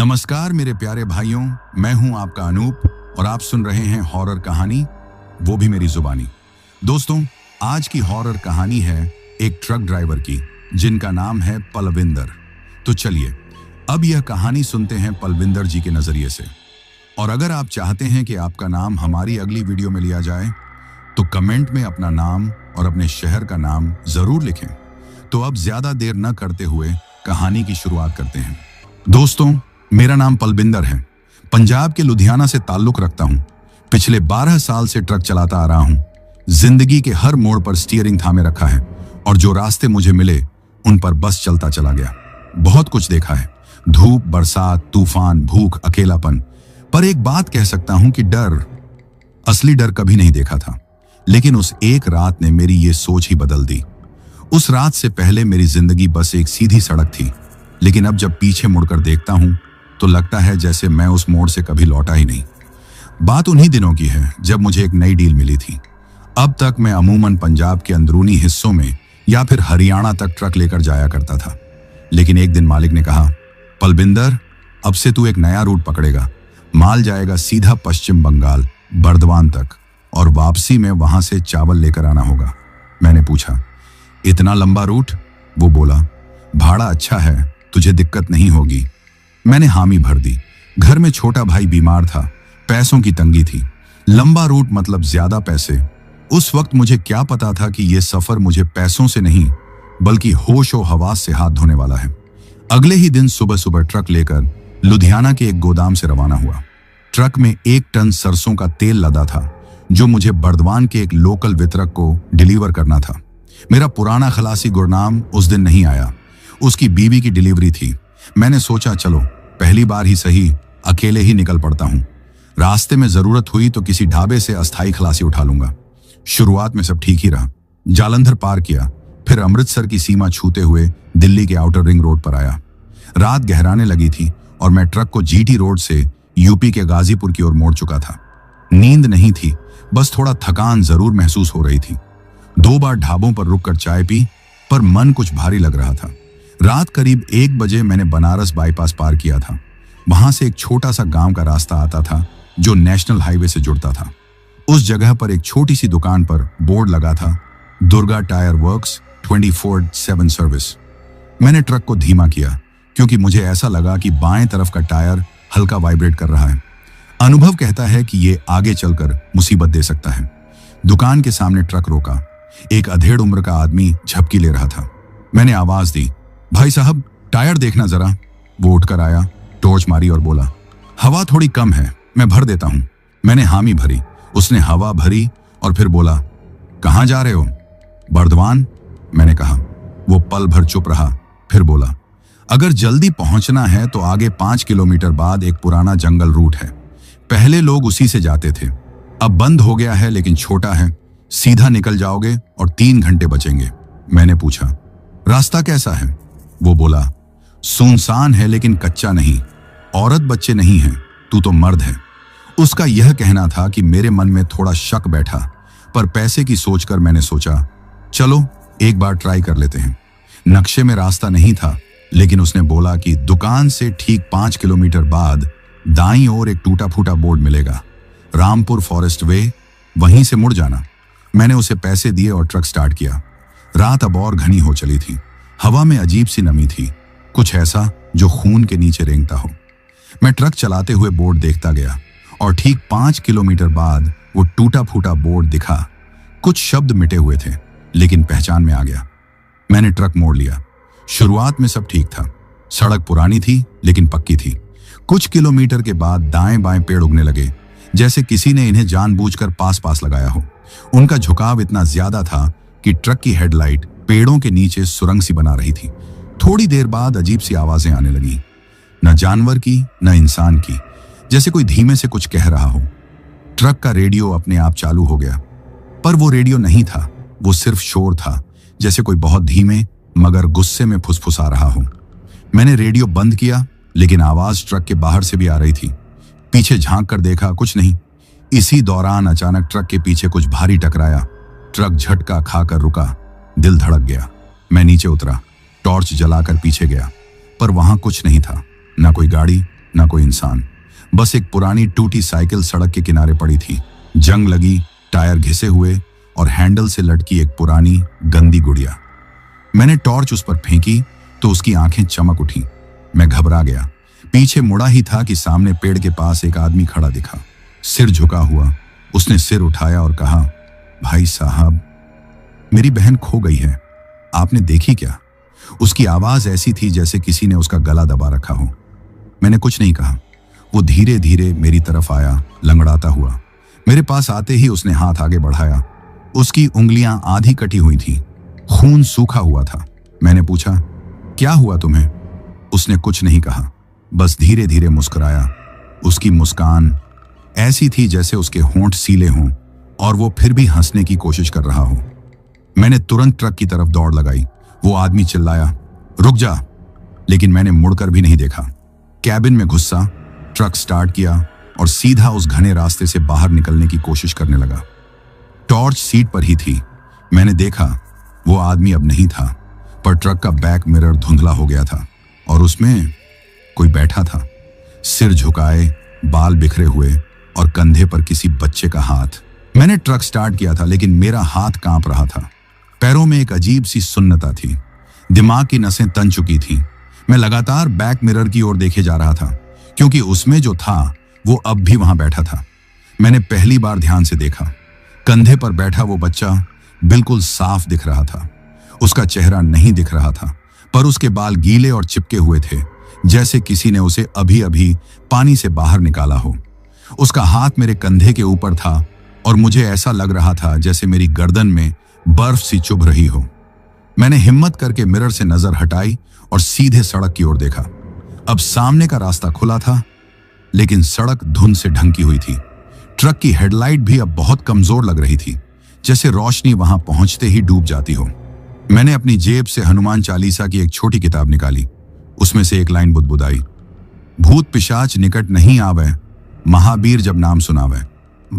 नमस्कार मेरे प्यारे भाइयों, मैं हूं आपका अनूप और आप सुन रहे हैं हॉरर कहानी, वो भी मेरी जुबानी। दोस्तों, आज की हॉरर कहानी है एक ट्रक ड्राइवर की जिनका नाम है पलविंदर। तो चलिए अब यह कहानी सुनते हैं पलविंदर जी के नजरिए से। और अगर आप चाहते हैं कि आपका नाम हमारी अगली वीडियो में लिया जाए तो कमेंट में अपना नाम और अपने शहर का नाम जरूर लिखें। तो अब ज्यादा देर न करते हुए कहानी की शुरुआत करते हैं। दोस्तों, मेरा नाम पलविंदर है। पंजाब के लुधियाना से ताल्लुक रखता हूं। पिछले 12 साल से ट्रक चलाता आ रहा हूं। जिंदगी के हर मोड़ पर स्टीयरिंग थामे रखा है और जो रास्ते मुझे मिले उन पर बस चलता चला गया। बहुत कुछ देखा है, धूप, बरसात, तूफान, भूख, अकेलापन। पर एक बात कह सकता हूं कि असली डर कभी नहीं देखा था। लेकिन उस एक रात ने मेरी ये सोच ही बदल दी। उस रात से पहले मेरी जिंदगी बस एक सीधी सड़क थी, लेकिन अब जब पीछे मुड़कर देखता हूं तो लगता है जैसे मैं उस मोड़ से कभी लौटा ही नहीं। बात उन्हीं दिनों की है जब मुझे एक नई डील मिली थी। अब तक मैं अमूमन पंजाब के अंदरूनी हिस्सों में या फिर हरियाणा तक ट्रक लेकर जाया करता था। लेकिन एक दिन मालिक ने कहा, पलविंदर, अब से तू एक नया रूट पकड़ेगा। माल जाएगा सीधा पश्चिम बंगाल, बर्दवान तक, और वापसी में वहां से चावल लेकर आना होगा। मैंने पूछा, इतना लंबा रूट? वो बोला, भाड़ा अच्छा है, तुझे दिक्कत नहीं होगी। मैंने हामी भर दी। घर में छोटा भाई बीमार था, पैसों की तंगी थी। लंबा रूट मतलब ज्यादा पैसे। उस वक्त मुझे क्या पता था कि यह सफर मुझे पैसों से नहीं बल्कि होश और हवास से हाथ धोने वाला है। अगले ही दिन सुबह सुबह ट्रक लेकर लुधियाना के एक गोदाम से रवाना हुआ। ट्रक में 1 टन सरसों का तेल लदा था जो मुझे बर्दवान के एक लोकल वितरक को डिलीवर करना था। मेरा पुराना खलासी गुरनाम उस दिन नहीं आया। उसकी बीवी की डिलीवरी थी। मैंने सोचा, चलो पहली बार ही सही अकेले ही निकल पड़ता हूं। रास्ते में जरूरत हुई तो किसी ढाबे से अस्थाई खलासी उठा लूंगा। शुरुआत में सब ठीक ही रहा। जालंधर पार किया, फिर अमृतसर की सीमा छूते हुए दिल्ली के आउटर रिंग रोड पर आया। रात गहराने लगी थी और मैं ट्रक को जीटी रोड से यूपी के गाजीपुर की ओर मोड़ चुका था। नींद नहीं थी, बस थोड़ा थकान जरूर महसूस हो रही थी। 2 बार ढाबों पर रुककर चाय पी, पर मन कुछ भारी लग रहा था। रात करीब 1 बजे मैंने बनारस बाईपास पार किया था। वहां से एक छोटा सा गांव का रास्ता आता था जो नेशनल हाईवे से जुड़ता था। उस जगह पर एक छोटी सी दुकान पर बोर्ड लगा था, दुर्गा टायर वर्क्स 24/7 सर्विस। मैंने ट्रक को धीमा किया क्योंकि मुझे ऐसा लगा कि बाएं तरफ का टायर हल्का वाइब्रेट कर रहा है। अनुभव कहता है कि ये आगे चलकर मुसीबत दे सकता है। दुकान के सामने ट्रक रोका। एक अधेड़ उम्र का आदमी झपकी ले रहा था। मैंने आवाज दी, भाई साहब, टायर देखना जरा। वो उठकर आया, टॉर्च मारी और बोला, हवा थोड़ी कम है, मैं भर देता हूं। मैंने हामी भरी। उसने हवा भरी और फिर बोला, कहां जा रहे हो? बर्दवान, मैंने कहा। वो पल भर चुप रहा, फिर बोला, अगर जल्दी पहुंचना है तो आगे 5 किलोमीटर बाद एक पुराना जंगल रूट है। पहले लोग उसी से जाते थे, अब बंद हो गया है, लेकिन छोटा है। सीधा निकल जाओगे और 3 घंटे बचेंगे। मैंने पूछा, रास्ता कैसा है? वो बोला, सुनसान है लेकिन कच्चा नहीं। औरत बच्चे नहीं हैं, तू तो मर्द है। उसका यह कहना था कि मेरे मन में थोड़ा शक बैठा, पर पैसे की सोचकर मैंने सोचा, चलो एक बार ट्राई कर लेते हैं। नक्शे में रास्ता नहीं था, लेकिन उसने बोला कि दुकान से ठीक 5 किलोमीटर बाद दाईं ओर एक टूटा फूटा बोर्ड मिलेगा, रामपुर फॉरेस्ट वे, वहीं से मुड़ जाना। मैंने उसे पैसे दिए और ट्रक स्टार्ट किया। रात अब और घनी हो चली थी। हवा में अजीब सी नमी थी, कुछ ऐसा जो खून के नीचे रेंगता हो। मैं ट्रक चलाते हुए बोर्ड देखता गया और ठीक 5 किलोमीटर बाद वो टूटा फूटा बोर्ड दिखा। कुछ शब्द मिटे हुए थे, लेकिन पहचान में आ गया। मैंने ट्रक मोड़ लिया। शुरुआत में सब ठीक था। सड़क पुरानी थी लेकिन पक्की थी। कुछ किलोमीटर के बाद दाएं बाएं पेड़ उगने लगे, जैसे किसी ने इन्हें जानबूझकर पास पास लगाया हो। उनका झुकाव इतना ज्यादा था कि ट्रक की हेडलाइट पेड़ों के नीचे सुरंग सी बना रही थी। थोड़ी देर बाद अजीब सी आवाजें आने लगी, न जानवर की न इंसान की, जैसे कोई धीमे से कुछ कह रहा हो। ट्रक का रेडियो अपने आप चालू हो गया, पर वो रेडियो नहीं था, वो सिर्फ शोर था, जैसे कोई बहुत धीमे मगर गुस्से में फुसफुसा रहा हो। मैंने रेडियो बंद किया, लेकिन आवाज ट्रक के बाहर से भी आ रही थी। पीछे झांक कर देखा, कुछ नहीं। इसी दौरान अचानक ट्रक के पीछे कुछ भारी टकराया। ट्रक झटका खाकर रुका। दिल धड़क गया। मैं नीचे उतरा, टॉर्च जलाकर पीछे गया, पर वहां कुछ नहीं था, ना कोई गाड़ी ना कोई इंसान, बस एक पुरानी टूटी साइकिल सड़क के किनारे पड़ी थी। जंग लगी, टायर घिसे हुए और हैंडल से लटकी एक पुरानी गंदी गुड़िया। मैंने टॉर्च उस पर फेंकी तो उसकी आंखें चमक उठी। मैं घबरा गया। पीछे मुड़ा ही था कि सामने पेड़ के पास एक आदमी खड़ा दिखा, सिर झुका हुआ। उसने सिर उठाया और कहा, भाई साहब, मेरी बहन खो गई है, आपने देखी क्या? उसकी आवाज ऐसी थी जैसे किसी ने उसका गला दबा रखा हो। मैंने कुछ नहीं कहा। वो धीरे धीरे मेरी तरफ आया, लंगड़ाता हुआ। मेरे पास आते ही उसने हाथ आगे बढ़ाया। उसकी उंगलियां आधी कटी हुई थी, खून सूखा हुआ था। मैंने पूछा, क्या हुआ तुम्हें? उसने कुछ नहीं कहा, बस धीरे धीरे मुस्कुराया। उसकी मुस्कान ऐसी थी जैसे उसके होंठ सीले हों और वो फिर भी हंसने की कोशिश कर रहा हो। मैंने तुरंत ट्रक की तरफ दौड़ लगाई। वो आदमी चिल्लाया, रुक जा, लेकिन मैंने मुड़कर भी नहीं देखा। कैबिन में घुसा, ट्रक स्टार्ट किया और सीधा उस घने रास्ते से बाहर निकलने की कोशिश करने लगा। टॉर्च सीट पर ही थी। मैंने देखा वो आदमी अब नहीं था, पर ट्रक का बैक मिरर धुंधला हो गया था और उसमें कोई बैठा था, सिर झुकाए, बाल बिखरे हुए और कंधे पर किसी बच्चे का हाथ। मैंने ट्रक स्टार्ट किया था, लेकिन मेरा हाथ कांप रहा था। पैरों में एक अजीब सी सुन्नता थी, दिमाग की नसें तन चुकी थीं। मैं लगातार बैक मिरर की ओर देखे जा रहा था, क्योंकि उसमें जो था वो अब भी वहां बैठा था। मैंने पहली बार ध्यान से देखा। कंधे पर बैठा वो बच्चा बिल्कुल साफ दिख रहा था। उसका चेहरा नहीं दिख रहा था, पर उसके बाल गीले और चिपके हुए थे, जैसे किसी ने उसे अभी अभी पानी से बाहर निकाला हो। उसका हाथ मेरे कंधे के ऊपर था और मुझे ऐसा लग रहा था जैसे मेरी गर्दन में बर्फ सी चुभ रही हो। मैंने हिम्मत करके मिरर से नजर हटाई और सीधे सड़क की ओर देखा। अब सामने का रास्ता खुला था, लेकिन सड़क धुंध से ढंकी हुई थी। ट्रक की हेडलाइट भी अब बहुत कमजोर लग रही थी, जैसे रोशनी वहां पहुंचते ही डूब जाती हो। मैंने अपनी जेब से हनुमान चालीसा की एक छोटी किताब निकाली। उसमें से एक लाइन बुदबुदाई, भूत पिशाच निकट नहीं आवे, महावीर जब नाम सुनावे।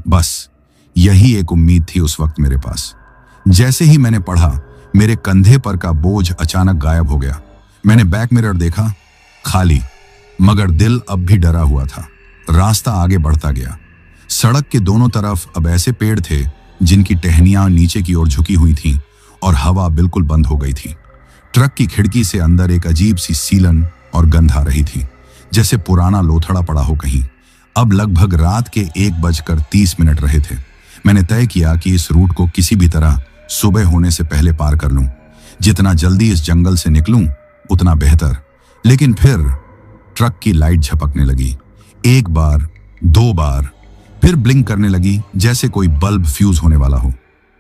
बस यही एक उम्मीद थी उस वक्त मेरे पास। जैसे ही मैंने पढ़ा, मेरे कंधे पर का बोझ अचानक गायब हो गया। मैंने बैक मिरर देखा, खाली, मगर दिल अब भी डरा हुआ था। रास्ता आगे बढ़ता गया। सड़क के दोनों तरफ अब ऐसे पेड़ थे जिनकी टहनियां नीचे की ओर झुकी हुई थीं और हवा बिल्कुल बंद हो गई थी। ट्रक की खिड़की से अंदर एक अजीब सी सीलन और गंध आ रही थी, जैसे पुराना लोथड़ा पड़ा हो कहीं। अब लगभग रात के 1:30 रहे थे। मैंने तय किया कि इस रूट को किसी भी तरह सुबह होने से पहले पार कर लूं। जितना जल्दी इस जंगल से निकलूं उतना बेहतर। लेकिन फिर ट्रक की लाइट झपकने लगी, एक बार, दो बार, फिर ब्लिंक करने लगी जैसे कोई बल्ब फ्यूज होने वाला हो।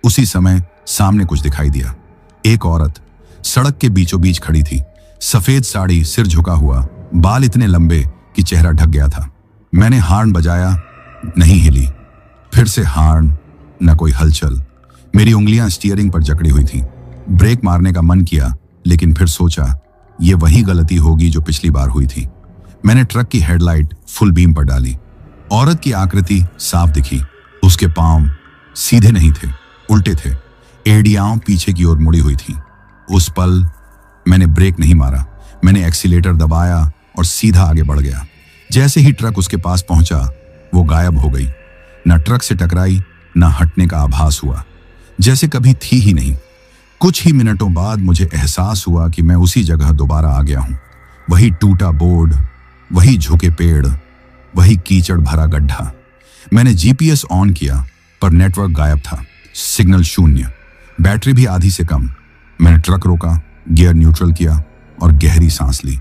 उसी समय सामने कुछ दिखाई दिया। एक औरत सड़क के बीचों बीच खड़ी थी, सफेद साड़ी, सिर झुका हुआ, बाल इतने लंबे कि चेहरा ढक गया था। मैंने हॉर्न बजाया, नहीं हिली। फिर से हॉर्न, न कोई हलचल। मेरी उंगलियां स्टीयरिंग पर जकड़ी हुई थीं। ब्रेक मारने का मन किया, लेकिन फिर सोचा ये वही गलती होगी जो पिछली बार हुई थी। मैंने ट्रक की हेडलाइट फुल बीम पर डाली। औरत की आकृति साफ दिखी। उसके पांव सीधे नहीं थे, उल्टे थे, एड़ियां पीछे की ओर मुड़ी हुई थी। उस पल मैंने ब्रेक नहीं मारा। मैंने एक्सीलेटर दबाया और सीधा आगे बढ़ गया। जैसे ही ट्रक उसके पास पहुंचा, वो गायब हो गई। न ट्रक से टकराई, न हटने का आभास हुआ, जैसे कभी थी ही नहीं। कुछ ही मिनटों बाद मुझे एहसास हुआ कि मैं उसी जगह दोबारा आ गया हूं। वही टूटा बोर्ड, वही झुके पेड़, वही कीचड़ भरा गड्ढा। मैंने जीपीएस ऑन किया, पर नेटवर्क गायब था, सिग्नल शून्य, बैटरी भी आधी से कम। मैंने ट्रक रोका, गियर न्यूट्रल किया और गहरी सांस ली।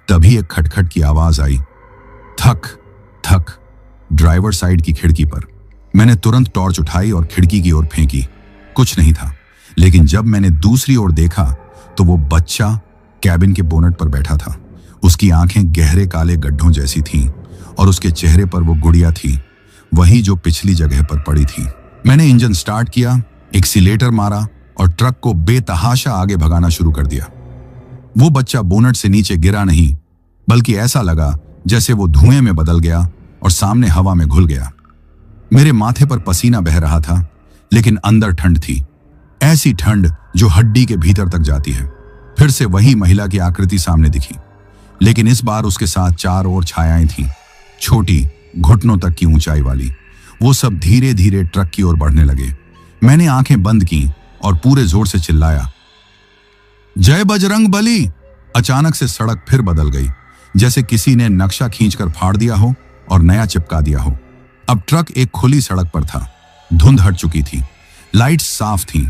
तभी एक खटखट की आवाज आई, थक थक, ड्राइवर साइड की खिड़की पर। मैंने तुरंत टॉर्च उठाई और खिड़की की ओर फेंकी। कुछ नहीं था, लेकिन जब मैंने दूसरी ओर देखा तो वो बच्चा कैबिन के बोनट पर बैठा था। उसकी आंखें गहरे काले गड्ढों जैसी थीं और उसके चेहरे पर वो गुड़िया थी, वही जो पिछली जगह पर पड़ी थी। मैंने इंजन स्टार्ट किया, एक्सीलेटर मारा और ट्रक को बेतहाशा आगे भगाना शुरू कर दिया। वो बच्चा बोनट से नीचे गिरा नहीं, बल्कि ऐसा लगा जैसे वो धुएं में बदल गया और सामने हवा में घुल गया। मेरे माथे पर पसीना बह रहा था, लेकिन अंदर ठंड थी, ऐसी ठंड जो हड्डी के भीतर तक जाती है। फिर से वही महिला की आकृति सामने दिखी। लेकिन इस बार उसके साथ चार और छायाएं थीं, छोटी, घुटनों तक की ऊंचाई वाली। वो सब धीरे धीरे ट्रक की ओर बढ़ने लगे। मैंने आंखें बंद की और पूरे जोर से चिल्लाया, जय बजरंग बली। अचानक से सड़क फिर बदल गई, जैसे किसी ने नक्शा खींचकर फाड़ दिया हो और नया चिपका दिया हो। अब ट्रक एक खुली सड़क पर था। धुंध हट चुकी थी, लाइट्स साफ थीं,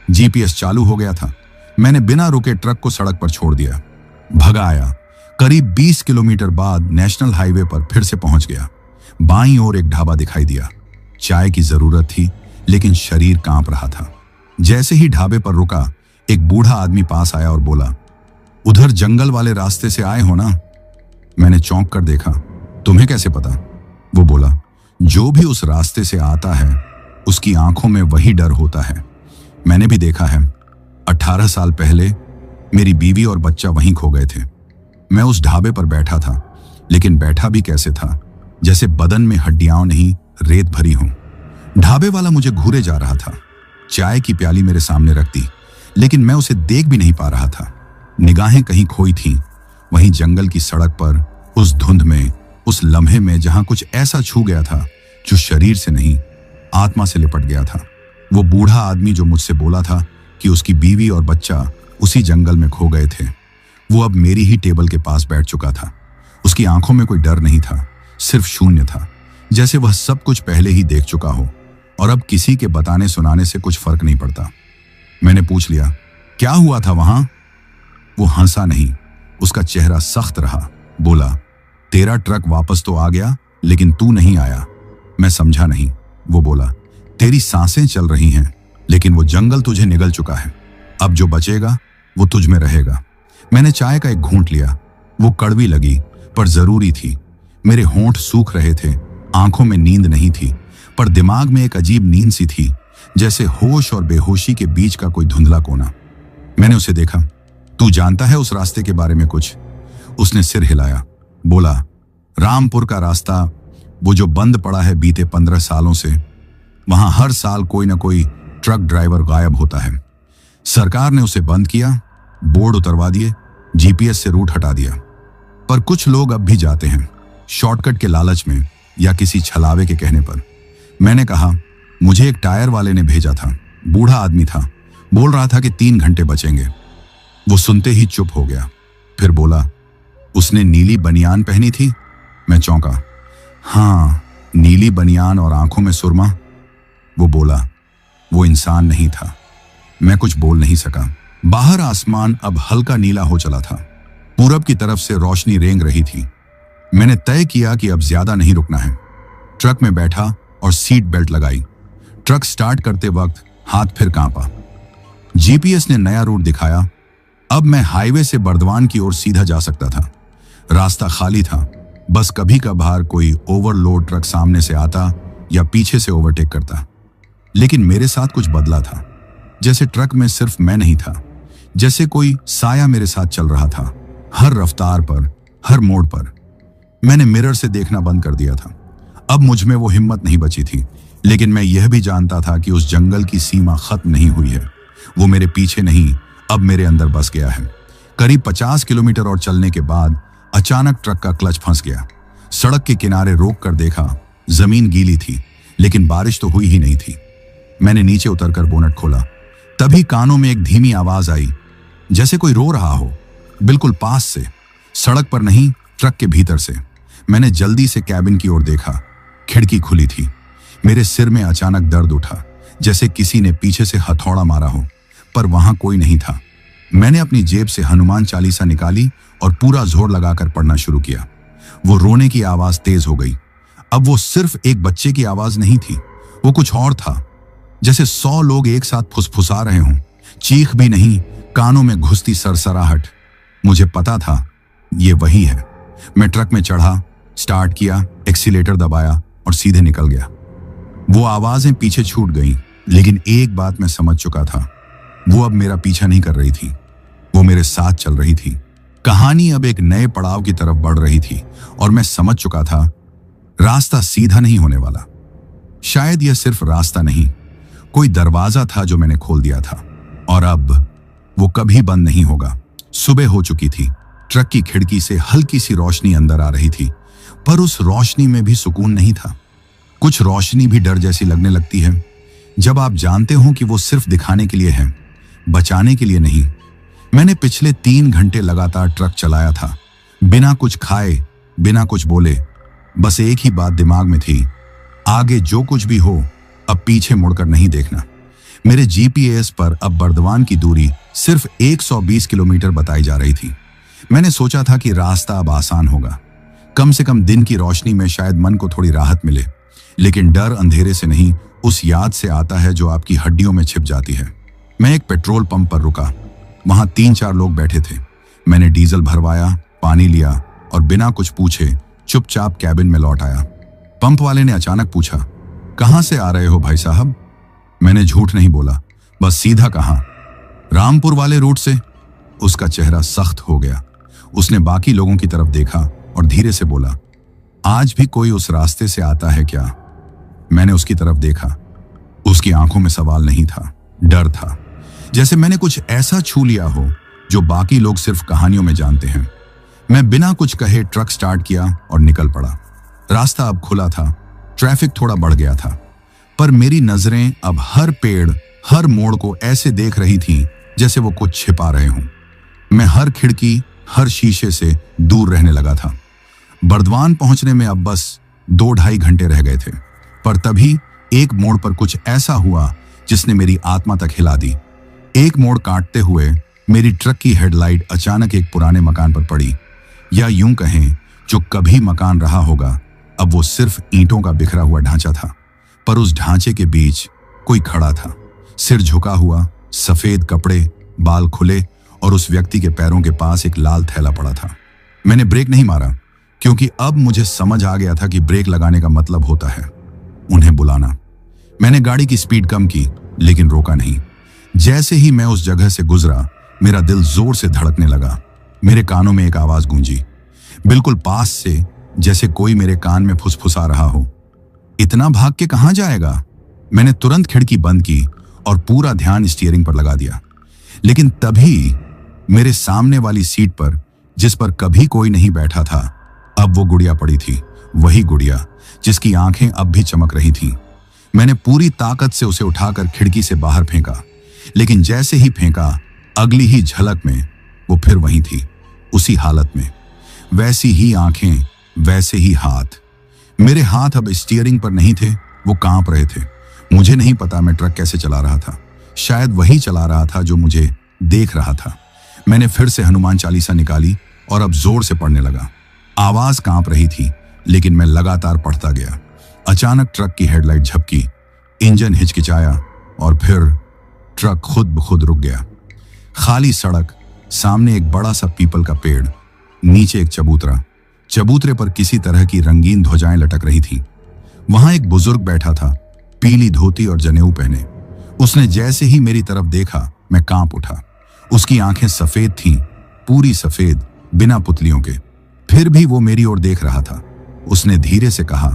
जीपीएस चालू हो गया था। मैंने बिना रुके ट्रक को सड़क पर छोड़ दिया, भगा आया। करीब 20 किलोमीटर बाद नेशनल हाईवे पर फिर से पहुंच गया। बाईं ओर एक ढाबा दिखाई दिया। चाय की जरूरत थी, लेकिन शरीर कांप रहा था। जैसे ही ढाबे पर रुका, एक बूढ़ा आदमी पास आया और बोला, उधर जंगल वाले रास्ते से आए हो ना? मैंने चौंक कर देखा, तुम्हें कैसे पता? वो बोला, जो भी उस रास्ते से आता है उसकी आंखों में वही डर होता है। मैंने भी देखा है। 18 साल पहले मेरी बीवी और बच्चा वहीं खो गए थे। मैं उस ढाबे पर बैठा था, लेकिन बैठा भी कैसे था, जैसे बदन में हड्डियां नहीं, रेत भरी हो। ढाबे वाला मुझे घूरे जा रहा था। चाय की प्याली मेरे सामने रख दी, लेकिन मैं उसे देख भी नहीं पा रहा था। निगाहें कहीं खोई थीं, वहीं जंगल की सड़क पर, उस धुंध में, उस लम्हे में जहां कुछ ऐसा छू गया था जो शरीर से नहीं, आत्मा से लिपट गया था। वो बूढ़ा आदमी जो मुझसे बोला था कि उसकी बीवी और बच्चा उसी जंगल में खो गए थे, वो अब मेरी ही टेबल के पास बैठ चुका था। उसकी आंखों में कोई डर नहीं था, सिर्फ शून्य था, जैसे वह सब कुछ पहले ही देख चुका हो और अब किसी के बताने सुनाने से कुछ फर्क नहीं पड़ता। मैंने पूछ लिया, क्या हुआ था वहां? वो हंसा नहीं, उसका चेहरा सख्त रहा। बोला, तेरा ट्रक वापस तो आ गया, लेकिन तू नहीं आया। मैं समझा नहीं। वो बोला, तेरी सांसें चल रही हैं, लेकिन वो जंगल तुझे निगल चुका है। अब जो बचेगा वो तुझ में रहेगा। मैंने चाय का एक घूंट लिया। वो कड़वी लगी, पर जरूरी थी। मेरे होंठ सूख रहे थे, आंखों में नींद नहीं थी, पर दिमाग में एक अजीब नींद सी थी, जैसे होश और बेहोशी के बीच का कोई धुंधला कोना। मैंने उसे देखा, तू जानता है उस रास्ते के बारे में कुछ? उसने सिर हिलाया। बोला, रामपुर का रास्ता, वो जो बंद पड़ा है बीते 15 सालों से। वहां हर साल कोई ना कोई ट्रक ड्राइवर गायब होता है। सरकार ने उसे बंद किया, बोर्ड उतरवा दिए, जीपीएस से रूट हटा दिया, पर कुछ लोग अब भी जाते हैं, शॉर्टकट के लालच में या किसी छलावे के कहने पर। मैंने कहा, मुझे एक टायर वाले ने भेजा था। बूढ़ा आदमी था, बोल रहा था कि 3 घंटे बचेंगे। वो सुनते ही चुप हो गया, फिर बोला, उसने नीली बनियान पहनी थी? मैं चौंका। हाँ, नीली बनियान और आंखों में सुरमा। वो बोला, वो इंसान नहीं था। मैं कुछ बोल नहीं सका। बाहर आसमान अब हल्का नीला हो चला था। पूरब की तरफ से रोशनी रेंग रही थी। मैंने तय किया कि अब ज्यादा नहीं रुकना है। ट्रक में बैठा और सीट बेल्ट लगाई। ट्रक स्टार्ट करते वक्त हाथ फिर कांपा। जीपीएस ने नया रूट दिखाया। अब मैं हाईवे से बर्दवान की ओर सीधा जा सकता था। रास्ता खाली था, बस कभी कभार कोई ओवरलोड ट्रक सामने से आता या पीछे से ओवरटेक करता। लेकिन मेरे साथ कुछ बदला था, जैसे ट्रक में सिर्फ मैं नहीं था, जैसे कोई साया मेरे साथ चल रहा था, हर रफ्तार पर, हर मोड़ पर। मैंने मिरर से देखना बंद कर दिया था। अब मुझ में वो हिम्मत नहीं बची थी, लेकिन मैं यह भी जानता था कि उस जंगल की सीमा खत्म नहीं हुई है। वो मेरे पीछे नहीं, अब मेरे अंदर बस गया है। करीब 50 किलोमीटर और चलने के बाद अचानक ट्रक का क्लच फंस गया। सड़क के किनारे रोक कर देखा, जमीन गीली थी, लेकिन बारिश तो हुई ही नहीं थी। मैंने नीचे उतरकर बोनट खोला। तभी कानों में एक धीमी आवाज आई, जैसे कोई रो रहा हो, बिल्कुल पास से, सड़क पर नहीं, ट्रक के भीतर से। मैंने जल्दी से कैबिन की ओर देखा। खिड़की खुली थी। मेरे सिर में अचानक दर्द उठा, जैसे किसी ने पीछे से हथौड़ा मारा हो, पर वहां कोई नहीं था। मैंने अपनी जेब से हनुमान चालीसा निकाली और पूरा जोर लगाकर पढ़ना शुरू किया। वो रोने की आवाज तेज हो गई। अब वो सिर्फ एक बच्चे की आवाज नहीं थी, वो कुछ और था, जैसे 100 लोग एक साथ फुसफुसा रहे हों। चीख भी नहीं, कानों में घुसती सरसराहट। मुझे पता था ये वही है। मैं ट्रक में चढ़ा, स्टार्ट किया, एक्सीलेटर दबाया और सीधे निकल गया। वो आवाजें पीछे छूट गईं, लेकिन एक बात मैं समझ चुका था, वो अब मेरा पीछा नहीं कर रही थी, वो मेरे साथ चल रही थी। कहानी अब एक नए पड़ाव की तरफ बढ़ रही थी और मैं समझ चुका था, रास्ता सीधा नहीं होने वाला। शायद यह सिर्फ रास्ता नहीं, कोई दरवाजा था जो मैंने खोल दिया था, और अब वो कभी बंद नहीं होगा। सुबह हो चुकी थी, ट्रक की खिड़की से हल्की सी रोशनी अंदर आ रही थी, पर उस रोशनी में भी सुकून नहीं था। कुछ रोशनी भी डर जैसी लगने लगती है जब आप जानते हो कि वो सिर्फ दिखाने के लिए है, बचाने के लिए नहीं। मैंने पिछले 3 घंटे लगातार ट्रक चलाया था, बिना कुछ खाए, बिना कुछ बोले। बस एक ही बात दिमाग में थी, आगे जो कुछ भी हो, अब पीछे मुड़कर नहीं देखना। मेरे जीपीएस पर अब बर्दवान की दूरी सिर्फ 120 किलोमीटर बताई जा रही थी। मैंने सोचा था कि रास्ता अब आसान होगा, कम से कम दिन की रोशनी में शायद मन को थोड़ी राहत मिले। लेकिन डर अंधेरे से नहीं, उस याद से आता है जो आपकी हड्डियों में छिप जाती है। मैं एक पेट्रोल पंप पर रुका। वहां 3-4 लोग बैठे थे। मैंने डीजल भरवाया, पानी लिया और बिना कुछ पूछे चुपचाप कैबिन में लौट आया। पंप वाले ने अचानक पूछा, कहां से आ रहे हो भाई साहब? मैंने झूठ नहीं बोला, बस सीधा कहा, रामपुर वाले रूट से। उसका चेहरा सख्त हो गया। उसने बाकी लोगों की तरफ देखा और धीरे से बोला, आज भी कोई उस रास्ते से आता है क्या? मैंने उसकी तरफ देखा। उसकी आंखों में सवाल नहीं था, डर था, जैसे मैंने कुछ ऐसा छू लिया हो जो बाकी लोग सिर्फ कहानियों में जानते हैं। मैं बिना कुछ कहे ट्रक स्टार्ट किया और निकल पड़ा। रास्ता अब खुला था, ट्रैफिक थोड़ा बढ़ गया था, पर मेरी नजरें अब हर पेड़, हर मोड़ को ऐसे देख रही थीं जैसे वो कुछ छिपा रहे हों। मैं हर खिड़की, हर शीशे से दूर रहने लगा था। बर्दवान पहुंचने में अब बस 2-2.5 घंटे रह गए थे, पर तभी एक मोड़ पर कुछ ऐसा हुआ जिसने मेरी आत्मा तक हिला दी। एक मोड़ काटते हुए मेरी ट्रक की हेडलाइट अचानक एक पुराने मकान पर पड़ी, या यूं कहें जो कभी मकान रहा होगा, अब वो सिर्फ ईंटों का बिखरा हुआ ढांचा था। पर उस ढांचे के बीच कोई खड़ा था, सिर झुका हुआ, सफेद कपड़े, बाल खुले, और उस व्यक्ति के पैरों के पास एक लाल थैला पड़ा था। मैंने ब्रेक नहीं मारा, क्योंकि अब मुझे समझ आ गया था कि ब्रेक लगाने का मतलब होता है उन्हें बुलाना। मैंने गाड़ी की स्पीड कम की, लेकिन रोका नहीं। जैसे ही मैं उस जगह से गुजरा, मेरा दिल जोर से धड़कने लगा। मेरे कानों में एक आवाज गूंजी, बिल्कुल पास से, जैसे कोई मेरे कान में फुसफुसा रहा हो, इतना भाग के कहां जाएगा? मैंने तुरंत खिड़की बंद की और पूरा ध्यान स्टीयरिंग पर लगा दिया। लेकिन तभी मेरे सामने वाली सीट पर, जिस पर कभी कोई नहीं बैठा था, अब वो गुड़िया पड़ी थी। वही गुड़िया जिसकी आंखें अब भी चमक रही थीं। मैंने पूरी ताकत से उसे उठाकर खिड़की से बाहर फेंका, लेकिन जैसे ही फेंका, अगली ही झलक में वो फिर वहीं थी, उसी हालत में। वैसी ही आंखें, वैसे ही हाथ। मेरे हाथ अब स्टीयरिंग पर नहीं थे, वो कांप रहे थे। मुझे नहीं पता मैं ट्रक कैसे चला रहा था, शायद वही चला रहा था जो मुझे देख रहा था। मैंने फिर से हनुमान चालीसा निकाली और अब जोर से पढ़ने लगा। आवाज कांप रही थी, लेकिन मैं लगातार पढ़ता गया। अचानक ट्रक की हेडलाइट झपकी, इंजन हिचकिचाया और फिर ट्रक खुद ब खुद रुक गया। खाली सड़क, सामने एक बड़ा सा पीपल का पेड़, नीचे एक चबूतरा। चबूतरे पर किसी तरह की रंगीन ध्वजाएं लटक रही थीं। वहां एक बुजुर्ग बैठा था, पीली धोती और जनेऊ पहने। उसने जैसे ही मेरी तरफ देखा, मैं कांप उठा। उसकी आंखें सफेद थीं, पूरी सफेद, बिना पुतलियों के। फिर भी वो मेरी ओर देख रहा था। उसने धीरे से कहा,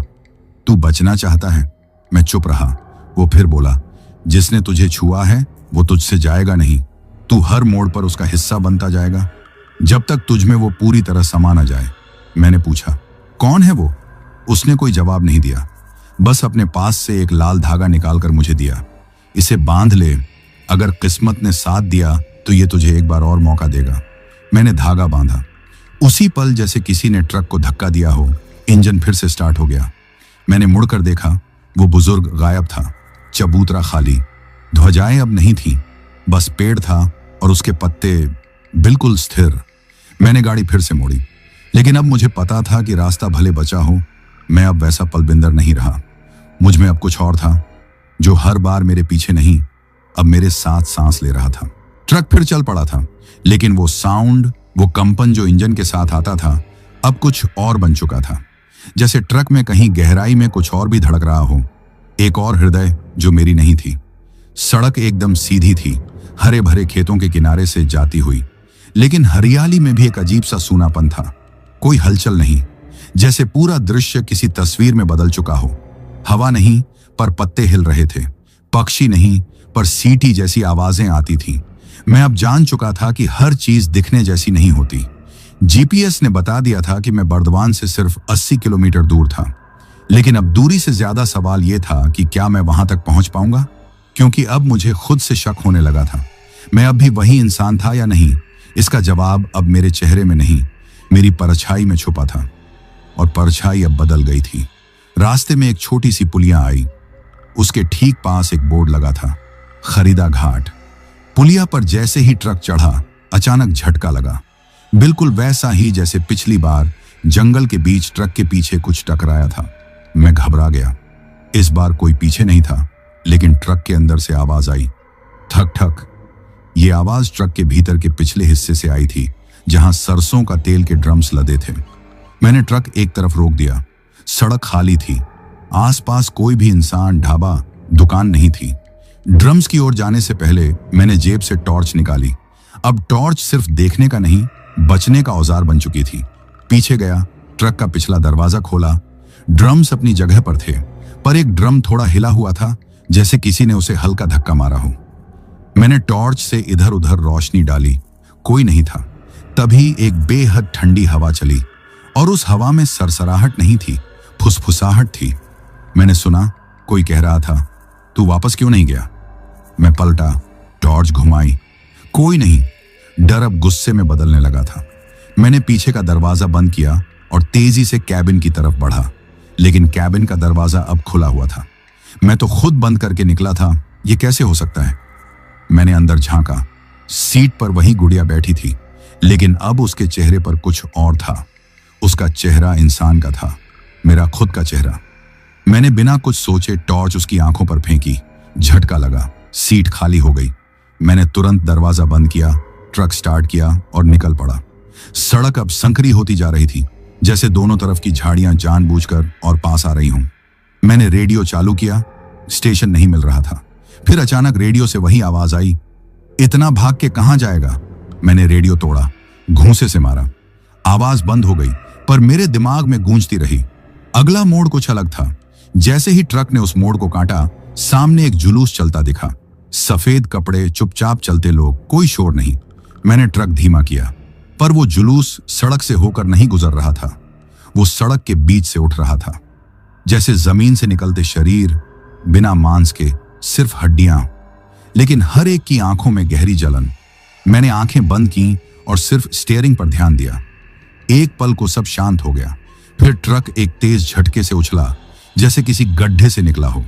तू बचना चाहता है? मैं चुप रहा। वो फिर बोला, जिसने तुझे छुआ है वो तुझसे जाएगा नहीं। तू हर मोड़ पर उसका हिस्सा बनता जाएगा, जब तक तुझ में वो पूरी तरह समा न जाए। मैंने पूछा, कौन है वो? उसने कोई जवाब नहीं दिया, बस अपने पास से एक लाल धागा निकालकर मुझे दिया। इसे बांध ले, अगर किस्मत ने साथ दिया तो ये तुझे एक बार और मौका देगा। मैंने धागा बांधा। उसी पल जैसे किसी ने ट्रक को धक्का दिया हो, इंजन फिर से स्टार्ट हो गया। मैंने मुड़कर देखा, वो बुजुर्ग गायब था, चबूतरा खाली। ध्वजाएं अब नहीं थीं, बस पेड़ था और उसके पत्ते बिल्कुल स्थिर। मैंने गाड़ी फिर से मोड़ी, लेकिन अब मुझे पता था कि रास्ता भले बचा हो, मैं अब वैसा पलबिंदर नहीं रहा। मुझ में अब कुछ और था, जो हर बार मेरे पीछे नहीं, अब मेरे साथ सांस ले रहा था। ट्रक फिर चल पड़ा था, लेकिन वो साउंड, वो कंपन जो इंजन के साथ आता था, अब कुछ और बन चुका था। जैसे ट्रक में कहीं गहराई में कुछ और भी धड़क रहा हो, एक और हृदय जो मेरी नहीं थी। सड़क एकदम सीधी थी, हरे भरे खेतों के किनारे से जाती हुई, लेकिन हरियाली में भी एक अजीब सा सूनापन था। कोई हलचल नहीं, जैसे पूरा दृश्य किसी तस्वीर में बदल चुका हो। हवा नहीं, पर पत्ते हिल रहे थे। पक्षी नहीं, पर सीटी जैसी आवाजें आती थीं। मैं अब जान चुका था कि हर चीज दिखने जैसी नहीं होती। जीपीएस ने बता दिया था कि मैं बर्दवान से सिर्फ 80 किलोमीटर दूर था, लेकिन अब दूरी से ज्यादा सवाल यह था कि क्या मैं वहां तक पहुंच पाऊंगा, क्योंकि अब मुझे खुद से शक होने लगा था। मैं अब भी वही इंसान था या नहीं, इसका जवाब अब मेरे चेहरे में नहीं, मेरी परछाई में छुपा था। और परछाई अब बदल गई थी। रास्ते में एक छोटी सी पुलिया आई। उसके ठीक पास एक बोर्ड लगा था, खरीदा घाट। पुलिया पर जैसे ही ट्रक चढ़ा, अचानक झटका लगा, बिल्कुल वैसा ही जैसे पिछली बार जंगल के बीच ट्रक के पीछे कुछ टकराया था। मैं घबरा गया। इस बार कोई पीछे नहीं था, लेकिन ट्रक के अंदर से आवाज आई, ठक ठक। ये आवाज ट्रक के भीतर के पिछले हिस्से से आई थी, जहां सरसों का तेल के ड्रम्स लदे थे। मैंने ट्रक एक तरफ रोक दिया। सड़क खाली थी, आसपास कोई भी इंसान, ढाबा, दुकान नहीं थी। ड्रम्स की ओर जाने से पहले मैंने जेब से टॉर्च निकाली। अब टॉर्च सिर्फ देखने का नहीं, बचने का औजार बन चुकी थी। पीछे गया, ट्रक का पिछला दरवाजा खोला। ड्रम्स अपनी जगह पर थे, पर एक ड्रम थोड़ा हिला हुआ था, जैसे किसी ने उसे हल्का धक्का मारा हो। मैंने टॉर्च से इधर उधर रोशनी डाली, कोई नहीं था। तभी एक बेहद ठंडी हवा चली, और उस हवा में सरसराहट नहीं थी, फुसफुसाहट थी। मैंने सुना कोई कह रहा था, तू वापस क्यों नहीं गया? मैं पलटा, टॉर्च घुमाई, कोई नहीं। डर अब गुस्से में बदलने लगा था। मैंने पीछे का दरवाजा बंद किया और तेजी से कैबिन की तरफ बढ़ा, लेकिन कैबिन का दरवाजा अब खुला हुआ था। मैं तो खुद बंद करके निकला था, यह कैसे हो सकता है? मैंने अंदर झांका। सीट पर वही गुड़िया बैठी थी, लेकिन अब उसके चेहरे पर कुछ और था। उसका चेहरा इंसान का था, मेरा खुद का चेहरा। मैंने बिना कुछ सोचे टॉर्च उसकी आंखों पर फेंकी। झटका लगा, सीट खाली हो गई। मैंने तुरंत दरवाजा बंद किया, ट्रक स्टार्ट किया और निकल पड़ा। सड़क अब संकरी होती जा रही थी, जैसे दोनों तरफ की झाड़ियां जानबूझकर और पास आ रही हों। मैंने रेडियो चालू किया, स्टेशन नहीं मिल रहा था। फिर अचानक रेडियो से वही आवाज आई, इतना भाग के कहां जाएगा? मैंने रेडियो तोड़ा, घूंसे से मारा। आवाज बंद हो गई, पर मेरे दिमाग में गूंजती रही। अगला मोड़ कुछ अलग था। जैसे ही ट्रक ने उस मोड़ को काटा, सामने एक जुलूस चलता दिखा। सफेद कपड़े, चुपचाप चलते लोग, कोई शोर नहीं। मैंने ट्रक धीमा किया, पर वो जुलूस सड़क से होकर नहीं गुजर रहा था, वो सड़क के बीच से उठ रहा था। जैसे जमीन से निकलते शरीर, बिना मांस के, सिर्फ हड्डियां, लेकिन हर एक की आंखों में गहरी जलन। मैंने आंखें बंद की और सिर्फ स्टीयरिंग पर ध्यान दिया। एक पल को सब शांत हो गया। फिर ट्रक एक तेज झटके से उछला, जैसे किसी गड्ढे से निकला हो।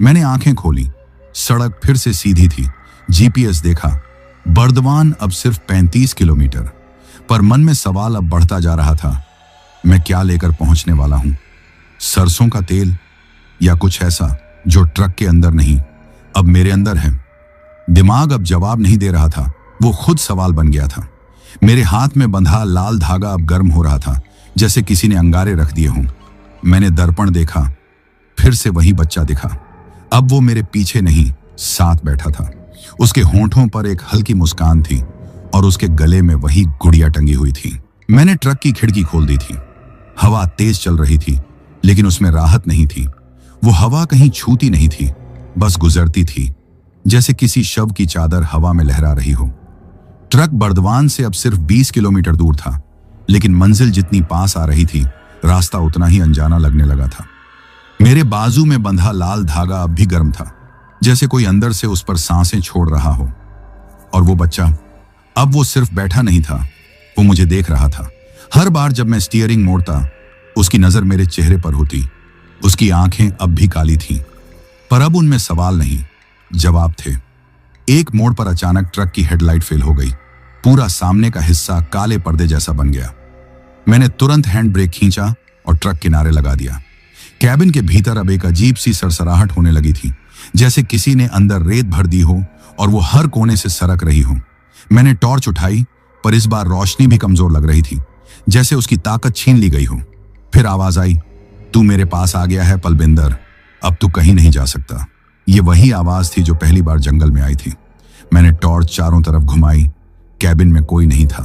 मैंने आंखें खोली, सड़क फिर से सीधी थी। जीपीएस देखा, बर्दवान अब सिर्फ 35 किलोमीटर। पर मन में सवाल अब बढ़ता जा रहा था, मैं क्या लेकर पहुंचने वाला हूं? सरसों का तेल, या कुछ ऐसा जो ट्रक के अंदर नहीं, अब मेरे अंदर है? दिमाग अब जवाब नहीं दे रहा था, वो खुद सवाल बन गया था। मेरे हाथ में बंधा लाल धागा अब गर्म हो रहा था, जैसे किसी ने अंगारे रख दिए हों। मैंने दर्पण देखा, फिर से वही बच्चा दिखा। अब वो मेरे पीछे नहीं, साथ बैठा था। उसके होंठों पर एक हल्की मुस्कान थी और उसके गले में वही गुड़िया टंगी हुई थी। मैंने ट्रक की खिड़की खोल दी थी। हवा तेज चल रही थी, लेकिन उसमें राहत नहीं थी। वो हवा कहीं छूती नहीं थी, बस गुजरती थी, जैसे किसी शव की चादर हवा में लहरा रही हो। ट्रक बर्दवान से अब सिर्फ 20 किलोमीटर दूर था, लेकिन मंजिल जितनी पास आ रही थी, रास्ता उतना ही अनजाना लगने लगा था। मेरे बाजू में बंधा लाल धागा अब भी गर्म था, जैसे कोई अंदर से उस पर सांसें छोड़ रहा हो। और वो बच्चा, अब वो सिर्फ बैठा नहीं था, वो मुझे देख रहा था। हर बार जब मैं स्टीयरिंग मोड़ता, उसकी नजर मेरे चेहरे पर होती। उसकी आंखें अब भी काली थीं, पर अब उनमें सवाल नहीं, जवाब थे। एक मोड़ पर अचानक ट्रक की हेडलाइट फेल हो गई। पूरा सामने का हिस्सा काले पर्दे जैसा बन गया। मैंने तुरंत हैंड ब्रेक खींचा और ट्रक किनारे लगा दिया। कैबिन के भीतर अब एक अजीब सी सरसराहट होने लगी थी, जैसे किसी ने अंदर रेत भर दी हो और वो हर कोने से सरक रही हो। मैंने टॉर्च उठाई, पर इस बार रोशनी भी कमजोर लग रही थी, जैसे उसकी ताकत छीन ली गई हो। फिर आवाज आई, तू मेरे पास आ गया है पलबिंदर, अब तू कहीं नहीं जा सकता। ये वही आवाज थी जो पहली बार जंगल में आई थी। मैंने टॉर्च चारों तरफ घुमाई। कैबिन में कोई नहीं था,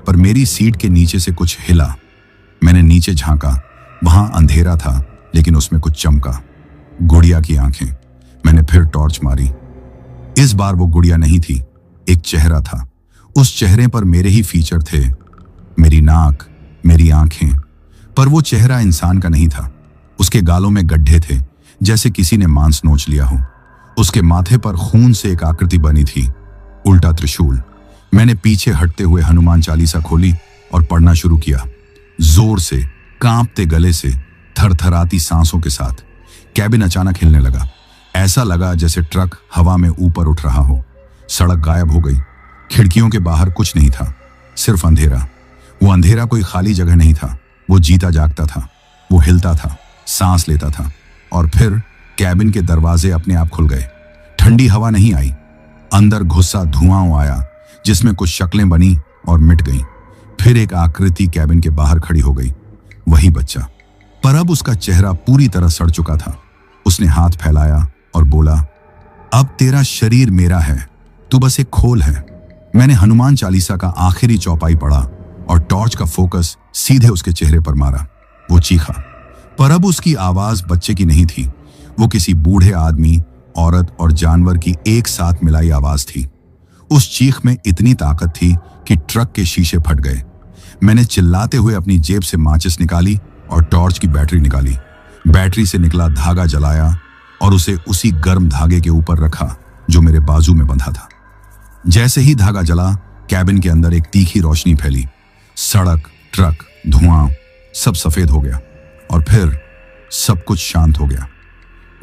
पर मेरी सीट के नीचे से कुछ हिला। मैंने नीचे झांका, वहां अंधेरा था, लेकिन उसमें कुछ चमका। गुड़िया की आंखें। मैंने फिर टॉर्च मारी। इस बार वो गुड़िया नहीं थी, एक चेहरा था। उस चेहरे पर मेरे ही फीचर थे। मेरी नाक, मेरी आंखें। पर वो चेहरा इंसान का नहीं था। उसके गालों में गड्ढे थे, जैसे किसी ने मांस नोच लिया हो। उसके माथे पर खून से एक आकृति बनी थी, उल्टा त्रिशूल। मैंने पीछे हटते हुए हनुमान चालीसा खोली और पढ़ना शुरू किया, जोर से, कांपते गले से, थरथराती सांसों के साथ। कैबिन अचानक हिलने लगा। ऐसा लगा जैसे ट्रक हवा में ऊपर उठ रहा हो। सड़क गायब हो गई। खिड़कियों के बाहर कुछ नहीं था, सिर्फ अंधेरा। वो अंधेरा कोई खाली जगह नहीं था, वो जीता जागता था। वो हिलता था, सांस लेता था। और फिर कैबिन के दरवाजे अपने आप खुल गए। ठंडी हवा नहीं आई, अंदर घुसा धुआं आया, जिसमें कुछ शक्लें बनी और मिट गईं। फिर एक आकृति कैबिन के बाहर खड़ी हो गई, वही बच्चा। पर अब उसका चेहरा पूरी तरह सड़ चुका था। उसने हाथ फैलाया और बोला, अब तेरा शरीर मेरा है, तू बस एक खोल है। मैंने हनुमान चालीसा का आखिरी चौपाई पढ़ा और टॉर्च का फोकस सीधे उसके चेहरे पर मारा। वो चीखा, पर अब उसकी आवाज बच्चे की नहीं थी। वो किसी बूढ़े आदमी, औरत और जानवर की एक साथ मिलाई आवाज थी। उस चीख में इतनी ताकत थी कि ट्रक के शीशे फट गए। मैंने चिल्लाते हुए अपनी जेब से माचिस निकाली और टॉर्च की बैटरी निकाली। बैटरी से निकला धागा जलाया और उसे उसी गर्म धागे के ऊपर रखा जो मेरे बाजू में बंधा था। जैसे ही धागा जला, कैबिन के अंदर एक तीखी रोशनी फैली। सड़क, ट्रक, धुआं, सब सफेद हो गया और फिर सब कुछ शांत हो गया।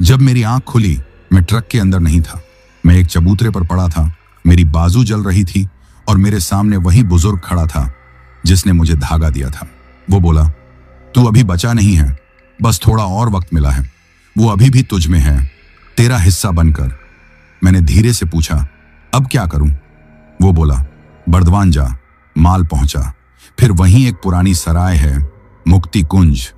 जब मेरी आंख खुली, मैं ट्रक के अंदर नहीं था। मैं एक चबूतरे पर पड़ा था। मेरी बाजू जल रही थी और मेरे सामने वही बुजुर्ग खड़ा था जिसने मुझे धागा दिया था। वो बोला, तू अभी बचा नहीं है, बस थोड़ा और वक्त मिला है। वो अभी भी तुझ में है, तेरा हिस्सा बनकर। मैंने धीरे से पूछा, अब क्या करूं? वो बोला, बर्दवान जा, माल पहुंचा। फिर वहीं एक पुरानी सराय है, मुक्ति कुंज।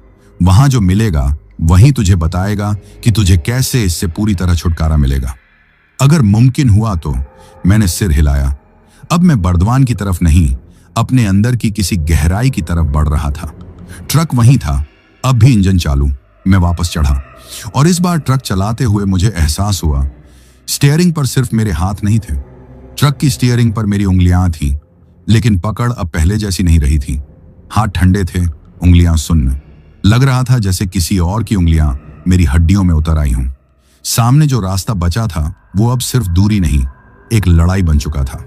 वहां जो मिलेगा वहीं तुझे बताएगा कि तुझे कैसे इससे पूरी तरह छुटकारा मिलेगा। अगर मुमकिन हुआ तो। मैंने सिर हिलाया। अब मैं बर्दवान की तरफ नहीं, अपने अंदर की किसी गहराई की तरफ बढ़ रहा था। ट्रक वहीं था, अब भी इंजन चालू। मैं वापस चढ़ा और इस बार ट्रक चलाते हुए मुझे एहसास हुआ, स्टीयरिंग पर सिर्फ मेरे हाथ नहीं थे। ट्रक की स्टीयरिंग पर मेरी उंगलियां थीं, लेकिन पकड़ अब पहले जैसी नहीं रही थी। हाथ ठंडे थे, उंगलियां सुन्न। लग रहा था जैसे किसी और की उंगलियां मेरी हड्डियों में उतर आई हों। सामने जो रास्ता बचा था वो अब सिर्फ दूरी नहीं, एक लड़ाई बन चुका था।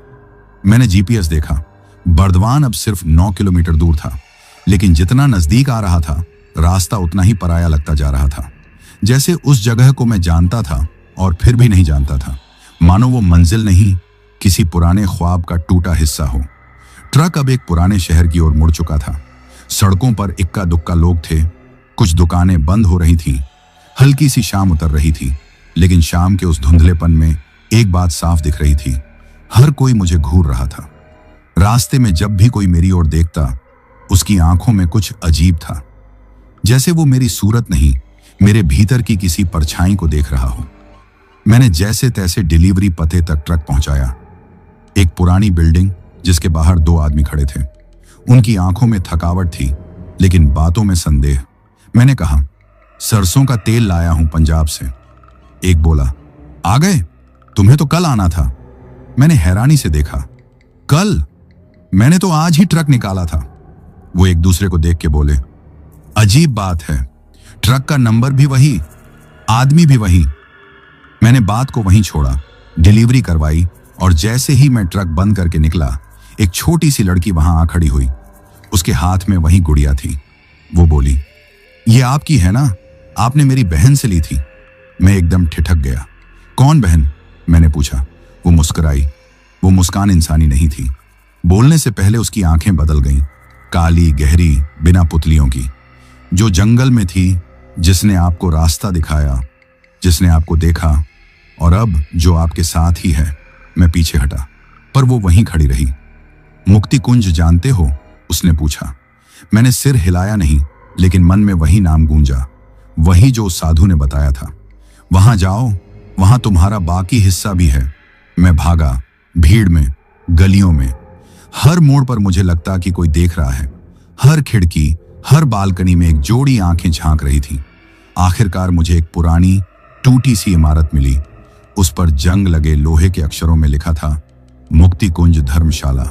मैंने जीपीएस देखा। बर्दवान अब सिर्फ 9 किलोमीटर दूर था, लेकिन जितना नजदीक आ रहा था, रास्ता उतना ही पराया लगता जा रहा था। जैसे उस जगह को मैं जानता था और फिर भी नहीं जानता था, मानो वो मंजिल नहीं, किसी पुराने ख्वाब का टूटा हिस्सा हो। ट्रक अब एक पुराने शहर की ओर मुड़ चुका था। सड़कों पर इक्का दुक्का लोग थे, कुछ दुकानें बंद हो रही थीं। हल्की सी शाम उतर रही थी, लेकिन शाम के उस धुंधलेपन में एक बात साफ दिख रही थी, हर कोई मुझे घूर रहा था। रास्ते में जब भी कोई मेरी ओर देखता, उसकी आंखों में कुछ अजीब था, जैसे वो मेरी सूरत नहीं, मेरे भीतर की किसी परछाई को देख रहा हो। मैंने जैसे तैसे डिलीवरी पते तक ट्रक पहुंचाया। एक पुरानी बिल्डिंग जिसके बाहर 2 आदमी खड़े थे। उनकी आंखों में थकावट थी, लेकिन बातों में संदेह। मैंने कहा, सरसों का तेल लाया हूं पंजाब से। एक बोला, आ गए? तुम्हें तो कल आना था। मैंने हैरानी से देखा, कल? मैंने तो आज ही ट्रक निकाला था। वो एक दूसरे को देख के बोले, अजीब बात है, ट्रक का नंबर भी वही, आदमी भी वही। मैंने बात को वहीं छोड़ा, डिलीवरी करवाई और जैसे ही मैं ट्रक बंद करके निकला, एक छोटी सी लड़की वहां आ खड़ी हुई। उसके हाथ में वही गुड़िया थी। वो बोली, ये आपकी है ना? आपने मेरी बहन से ली थी। मैं एकदम ठिठक गया। कौन बहन? मैंने पूछा। वो मुस्कुराई। वो मुस्कान इंसानी नहीं थी। बोलने से पहले उसकी आंखें बदल गईं, काली, गहरी, बिना पुतलियों की। जो जंगल में थी, जिसने आपको रास्ता दिखाया, जिसने आपको देखा, और अब जो आपके साथ ही है। मैं पीछे हटा, पर वो वहीं खड़ी रही। मुक्ति कुंज जानते हो? उसने पूछा। मैंने सिर हिलाया नहीं, लेकिन मन में वही नाम गूंजा, वही जो साधु ने बताया था। वहां जाओ, वहां तुम्हारा बाकी हिस्सा भी है। मैं भागा, भीड़ में, गलियों में। हर मोड़ पर मुझे लगता कि कोई देख रहा है। हर खिड़की, हर बालकनी में एक जोड़ी आंखें झांक रही थी। आखिरकार मुझे एक पुरानी टूटी सी इमारत मिली। उस पर जंग लगे लोहे के अक्षरों में लिखा था, मुक्ति कुंज धर्मशाला।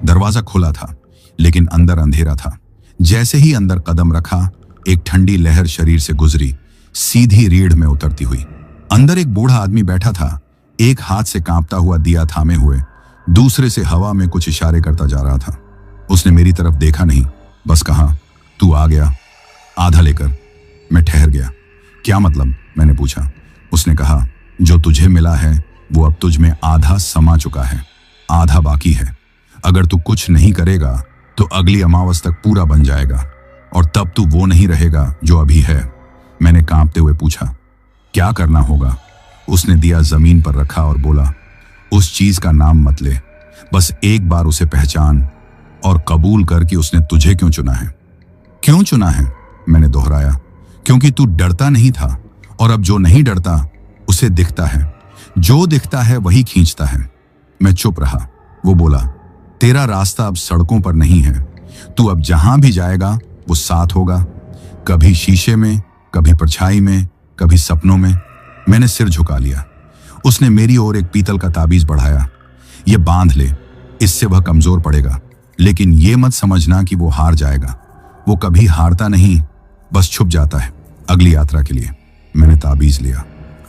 दरवाजा खुला था, लेकिन अंदर अंधेरा था। जैसे ही अंदर कदम रखा, एक ठंडी लहर शरीर से गुजरी, सीधी रीढ़ में उतरती हुई। अंदर एक बूढ़ा आदमी बैठा था, एक हाथ से कांपता हुआ दिया थामे हुए, दूसरे से हवा में कुछ इशारे करता जा रहा था। उसने मेरी तरफ देखा नहीं, बस कहा, तू आ गया आधा लेकर। मैं ठहर गया। क्या मतलब? मैंने पूछा। उसने कहा, जो तुझे मिला है वो अब तुझ में आधा समा चुका है, आधा बाकी है। अगर तू कुछ नहीं करेगा तो अगली अमावस तक पूरा बन जाएगा, और तब तू वो नहीं रहेगा जो अभी है। मैंने कांपते हुए पूछा, क्या करना होगा? उसने दिया जमीन पर रखा और बोला, उस चीज का नाम मत ले, बस एक बार उसे पहचान और कबूल कर कि उसने तुझे क्यों चुना है। क्यों चुना है? मैंने दोहराया। क्योंकि तू डरता नहीं था, और अब जो नहीं डरता उसे दिखता है, जो दिखता है वही खींचता है। मैं चुप रहा। वो बोला, तेरा रास्ता अब सड़कों पर नहीं है, तू अब जहां भी जाएगा वो साथ होगा, कभी शीशे में, कभी परछाई में, कभी सपनों में। मैंने सिर झुका लिया। उसने मेरी ओर एक पीतल का ताबीज बढ़ाया। ये बांध ले, इससे वह कमजोर पड़ेगा, लेकिन ये मत समझना कि वो हार जाएगा। वो कभी हारता नहीं, बस छुप जाता है अगली यात्रा के लिए। मैंने ताबीज लिया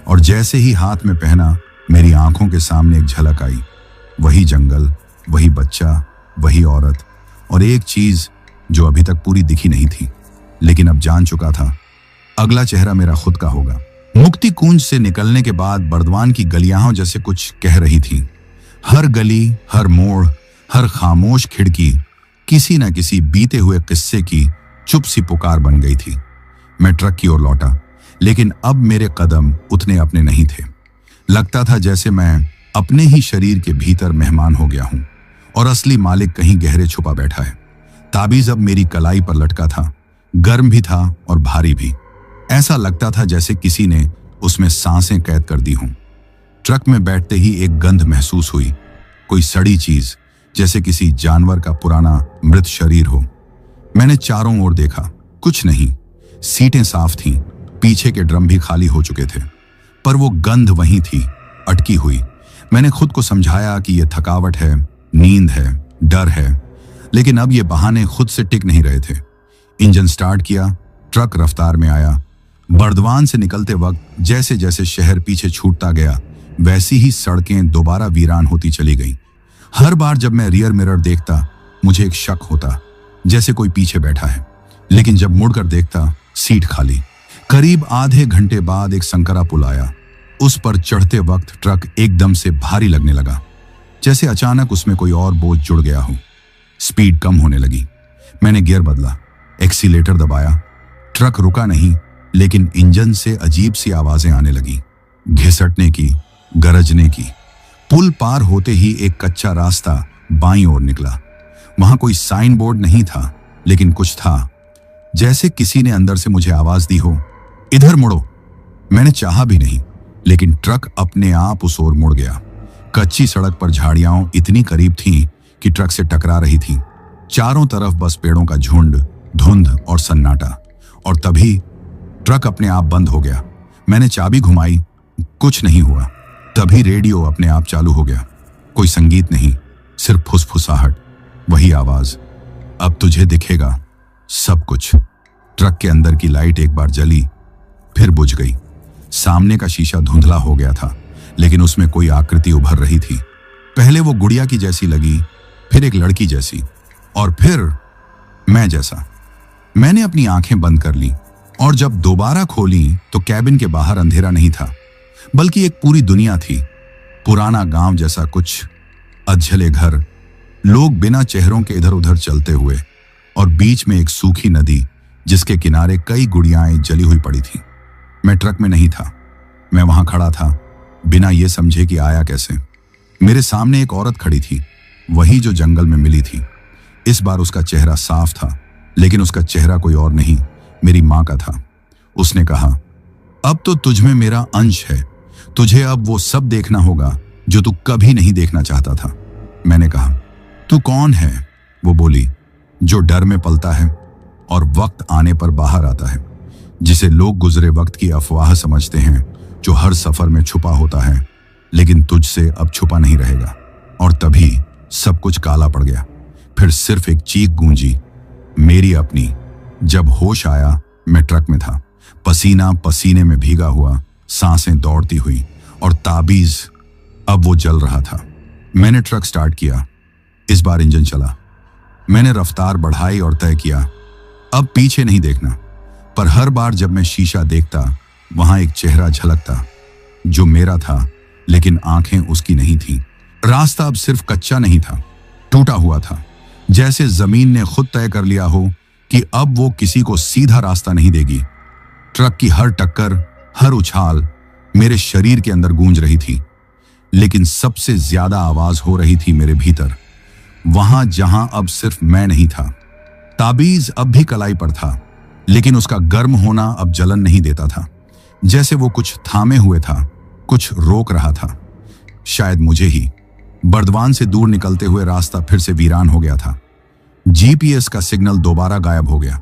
और जैसे ही हाथ में पहना, मेरी आंखों के सामने एक झलक आई। वही जंगल, वही बच्चा, वही औरत, और एक चीज जो अभी तक पूरी दिखी नहीं थी, लेकिन अब जान चुका था, अगला चेहरा मेरा खुद का होगा। मुक्ति कुंज से निकलने के बाद बर्दवान की गलियां जैसे कुछ कह रही थी। हर गली, हर मोड़, हर खामोश खिड़की किसी न किसी बीते हुए किस्से की चुप सी पुकार बन गई थी। मैं ट्रक की ओर लौटा, लेकिन अब मेरे कदम उतने अपने नहीं थे। लगता था जैसे मैं अपने ही शरीर के भीतर मेहमान हो गया हूं और असली मालिक कहीं गहरे छुपा बैठा है। ताबीज अब मेरी कलाई पर लटका था, गर्म भी था और भारी भी। ऐसा लगता था जैसे किसी ने उसमें सांसें कैद कर दी हों। ट्रक में बैठते ही एक गंध महसूस हुई, कोई सड़ी चीज, जैसे किसी जानवर का पुराना मृत शरीर हो। मैंने चारों ओर देखा, कुछ नहीं। सीटें साफ थीं, पीछे के ड्रम भी खाली हो चुके थे, पर वो गंध वहीं थी, अटकी हुई। मैंने खुद को समझाया कि यह थकावट है, नींद है, डर है, लेकिन अब ये बहाने खुद से टिक नहीं रहे थे। इंजन स्टार्ट किया, ट्रक रफ्तार में आया। बर्दवान से निकलते वक्त जैसे जैसे शहर पीछे छूटता गया, वैसी ही सड़कें दोबारा वीरान होती चली गईं। हर बार जब मैं रियर मिरर देखता, मुझे एक शक होता, जैसे कोई पीछे बैठा है, लेकिन जब मुड़कर देखता, सीट खाली। करीब आधे घंटे बाद एक संकरा पुल आया। उस पर चढ़ते वक्त ट्रक एकदम से भारी लगने लगा, जैसे अचानक उसमें कोई और बोझ जुड़ गया हो। स्पीड कम होने लगी। मैंने गियर बदला, एक्सीलेटर दबाया। ट्रक रुका नहीं, लेकिन इंजन से अजीब सी आवाजें आने लगी, घिसटने की, गरजने की। पुल पार होते ही एक कच्चा रास्ता बाईं ओर निकला। वहां कोई साइन बोर्ड नहीं था, लेकिन कुछ था, जैसे किसी ने अंदर से मुझे आवाज दी हो, इधर मुड़ो। मैंने चाहा भी नहीं, लेकिन ट्रक अपने आप उस ओर मुड़ गया। कच्ची सड़क पर झाड़ियां इतनी करीब थीं कि ट्रक से टकरा रही थीं। चारों तरफ बस पेड़ों का झुंड, धुंध और सन्नाटा। और तभी ट्रक अपने आप बंद हो गया। मैंने चाबी घुमाई, कुछ नहीं हुआ। तभी रेडियो अपने आप चालू हो गया। कोई संगीत नहीं, सिर्फ फुसफुसाहट, वही आवाज, अब तुझे दिखेगा सब कुछ। ट्रक के अंदर की लाइट एक बार जली, फिर बुझ गई। सामने का शीशा धुंधला हो गया था, लेकिन उसमें कोई आकृति उभर रही थी। पहले वो गुड़िया की जैसी लगी, फिर एक लड़की जैसी, और फिर मैं जैसा। मैंने अपनी आंखें बंद कर ली, और जब दोबारा खोली तो कैबिन के बाहर अंधेरा नहीं था, बल्कि एक पूरी दुनिया थी। पुराना गांव जैसा कुछ, अधजले घर, लोग बिना चेहरों के इधर उधर चलते हुए, और बीच में एक सूखी नदी जिसके किनारे कई गुड़ियाएं जली हुई पड़ी थी। मैं ट्रक में नहीं था, मैं वहां खड़ा था, बिना ये समझे कि आया कैसे। मेरे सामने एक औरत खड़ी थी, वही जो जंगल में मिली थी। इस बार उसका चेहरा साफ था, लेकिन उसका चेहरा कोई और नहीं, मेरी मां का था। उसने कहा, अब तो तुझ में मेरा अंश है, तुझे अब वो सब देखना होगा जो तू कभी नहीं देखना चाहता था। मैंने कहा, तू कौन है? वो बोली, जो डर में पलता है और वक्त आने पर बाहर आता है, जिसे लोग गुजरे वक्त की अफवाह समझते हैं, जो हर सफर में छुपा होता है, लेकिन तुझसे अब छुपा नहीं रहेगा। और तभी सब कुछ काला पड़ गया। फिर सिर्फ एक चीख गूंजी, मेरी अपनी। जब होश आया, मैं ट्रक में था, पसीना पसीने में भीगा हुआ, सांसें दौड़ती हुई, और ताबीज अब वो जल रहा था। मैंने ट्रक स्टार्ट किया। इस बार इंजन चला। मैंने रफ्तार बढ़ाई और तय किया, अब पीछे नहीं देखना। पर हर बार जब मैं शीशा देखता, वहां एक चेहरा झलकता जो मेरा था, लेकिन आंखें उसकी नहीं थीं। रास्ता अब सिर्फ कच्चा नहीं था, टूटा हुआ था, जैसे जमीन ने खुद तय कर लिया हो कि अब वो किसी को सीधा रास्ता नहीं देगी। ट्रक की हर टक्कर, हर उछाल मेरे शरीर के अंदर गूंज रही थी, लेकिन सबसे ज्यादा आवाज हो रही थी मेरे भीतर, वहां जहां अब सिर्फ मैं नहीं था। ताबीज अब भी कलाई पर था, लेकिन उसका गर्म होना अब जलन नहीं देता था। जैसे वो कुछ थामे हुए था, कुछ रोक रहा था। शायद मुझे ही। बर्दवान से दूर निकलते हुए रास्ता फिर से वीरान हो गया था। जीपीएस का सिग्नल दोबारा गायब हो गया।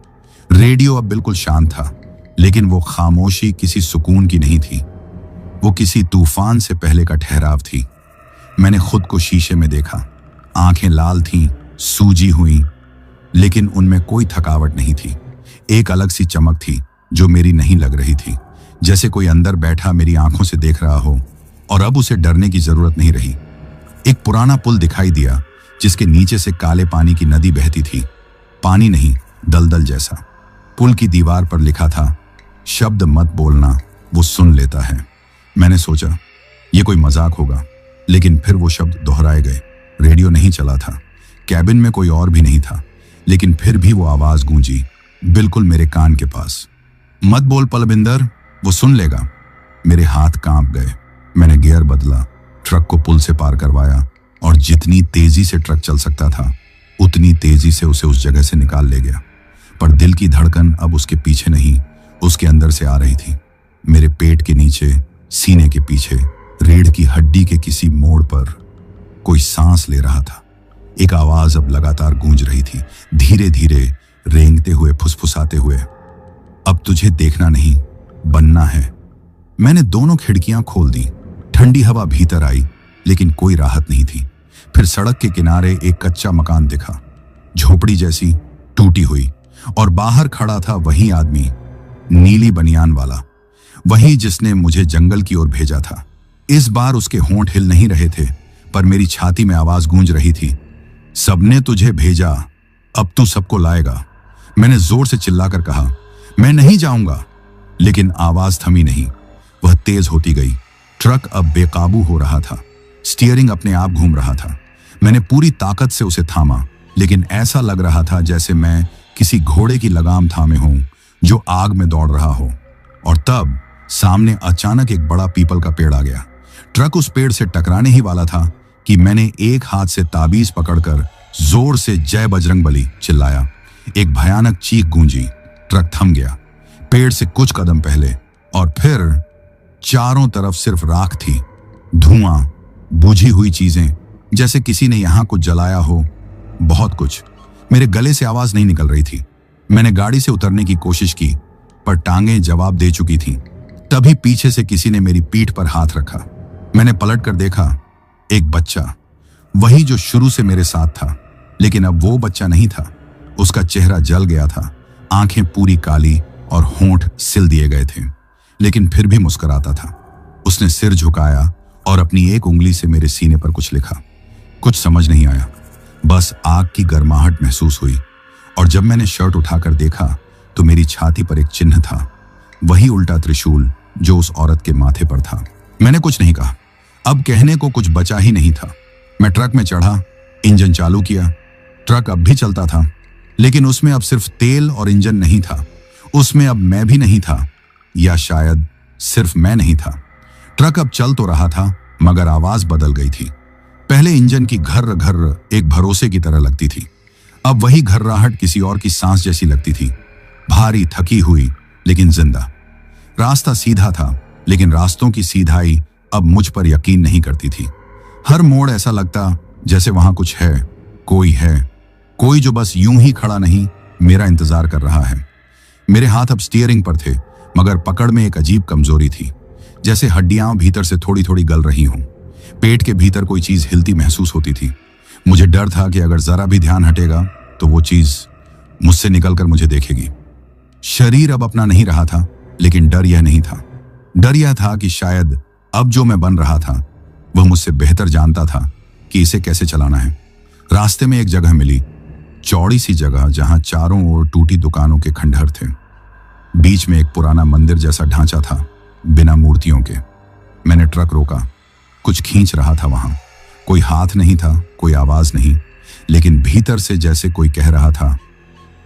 रेडियो अब बिल्कुल शांत था, लेकिन वो खामोशी किसी सुकून की नहीं थी। वो किसी तूफान से पहले का ठहराव थी। मैंने खुद को शीशे में देखा। आंखें लाल थीं, सूजी हुई, लेकिन उनमें कोई थकावट नहीं थी। एक अलग सी चमक थी जो मेरी नहीं लग रही थी, जैसे कोई अंदर बैठा मेरी आंखों से देख रहा हो, और अब उसे डरने की जरूरत नहीं रही। एक पुराना पुल दिखाई दिया, जिसके नीचे से काले पानी की नदी बहती थी। पानी नहीं, दलदल जैसा। पुल की दीवार पर लिखा था, शब्द मत बोलना, वो सुन लेता है। मैंने सोचा ये कोई मजाक होगा, लेकिन फिर वो शब्द दोहराए गए। रेडियो नहीं चला था, कैबिन में कोई और भी नहीं था, लेकिन फिर भी वो आवाज गूंजी, बिल्कुल मेरे कान के पास। मत बोल पलविंदर, वो सुन लेगा। मेरे हाथ कांप गए। मैंने गियर बदला, ट्रक को पुल से पार करवाया, और जितनी तेजी से ट्रक चल सकता था, उतनी तेजी से उसे उस जगह से निकाल ले गया। पर दिल की धड़कन अब उसके पीछे नहीं, उसके अंदर से आ रही थी। मेरे पेट के नीचे, सीने के पीछे, रीढ़ की हड्डी के किसी मोड़ पर कोई सांस ले रहा था। एक आवाज अब लगातार गूंज रही थी, धीरे धीरे, रेंगते हुए, फुसफुसाते हुए, अब तुझे देखना नहीं, बनना है। मैंने दोनों खिड़कियां खोल दी। ठंडी हवा भीतर आई, लेकिन कोई राहत नहीं थी। फिर सड़क के किनारे एक कच्चा मकान दिखा, झोपड़ी जैसी, टूटी हुई, और बाहर खड़ा था वही आदमी, नीली बनियान वाला, वही जिसने मुझे जंगल की ओर भेजा था। इस बार उसके होंठ हिल नहीं रहे थे, पर मेरी छाती में आवाज गूंज रही थी, सबने तुझे भेजा, अब तू सबको लाएगा। मैंने जोर से चिल्लाकर कहा, मैं नहीं जाऊंगा, लेकिन आवाज थमी नहीं, वह तेज होती गई। ट्रक अब बेकाबू हो रहा था, स्टीयरिंग अपने आप घूम रहा था। मैंने पूरी ताकत से उसे थामा, लेकिन ऐसा लग रहा था जैसे मैं किसी घोड़े की लगाम थामे हूं जो आग में दौड़ रहा हो। और तब सामने अचानक एक बड़ा पीपल का पेड़ आ गया। ट्रक उस पेड़ से टकराने ही वाला था कि मैंने एक हाथ से ताबीज पकड़कर जोर से जय बजरंगबली चिल्लाया। एक भयानक चीख गूंजी, ट्रक थम गया। पेड़ से कुछ कदम पहले, और फिर चारों तरफ सिर्फ राख थी, धुआं, बुझी हुई चीजें, जैसे किसी ने यहां कुछ जलाया हो, बहुत कुछ। मेरे गले से आवाज नहीं निकल रही थी। मैंने गाड़ी से उतरने की कोशिश की, पर टांगें जवाब दे चुकी थीं। तभी पीछे से किसी ने मेरी पीठ पर हाथ रखा। मैंने पलट कर देखा, एक बच्चा, वही जो शुरू से मेरे साथ था, लेकिन अब वो बच्चा नहीं था। उसका चेहरा जल गया था, आंखें पूरी काली और होंठ सिल दिए गए थे, लेकिन फिर भी मुस्कुराता था। उसने सिर झुकाया और अपनी एक उंगली से मेरे सीने पर कुछ लिखा। कुछ समझ नहीं आया, बस आग की गर्माहट महसूस हुई। और जब मैंने शर्ट उठाकर देखा तो मेरी छाती पर एक चिन्ह था, वही उल्टा त्रिशूल जो उस औरत के माथे पर था। मैंने कुछ नहीं कहा, अब कहने को कुछ बचा ही नहीं था। मैं ट्रक में चढ़ा, इंजन चालू किया। ट्रक अब भी चलता था, लेकिन उसमें अब सिर्फ तेल और इंजन नहीं था, उसमें अब मैं भी नहीं था, या शायद सिर्फ मैं नहीं था। ट्रक अब चल तो रहा था, मगर आवाज बदल गई थी। पहले इंजन की घर्र घर्र एक भरोसे की तरह लगती थी, अब वही घर्राहट किसी और की सांस जैसी लगती थी, भारी, थकी हुई, लेकिन जिंदा। रास्ता सीधा था, लेकिन रास्तों की सीधाई अब मुझ पर यकीन नहीं करती थी। हर मोड़ ऐसा लगता जैसे वहां कुछ है, कोई जो बस यूं ही खड़ा नहीं, मेरा इंतजार कर रहा है। मेरे हाथ अब स्टीयरिंग पर थे, मगर पकड़ में एक अजीब कमजोरी थी, जैसे हड्डियां भीतर से थोड़ी थोड़ी गल रही हों। पेट के भीतर कोई चीज हिलती महसूस होती थी। मुझे डर था कि अगर जरा भी ध्यान हटेगा तो वो चीज मुझसे निकलकर मुझे देखेगी। शरीर अब अपना नहीं रहा था, लेकिन डर यह नहीं था। डर यह था कि शायद अब जो मैं बन रहा था वह मुझसे बेहतर जानता था कि इसे कैसे चलाना है। रास्ते में एक जगह मिली, चौड़ी सी जगह जहां चारों ओर टूटी दुकानों के खंडहर थे। बीच में एक पुराना मंदिर जैसा ढांचा था, बिना मूर्तियों के। मैंने ट्रक रोका। कुछ खींच रहा था वहां। कोई हाथ नहीं था, कोई आवाज नहीं, लेकिन भीतर से जैसे कोई कह रहा था,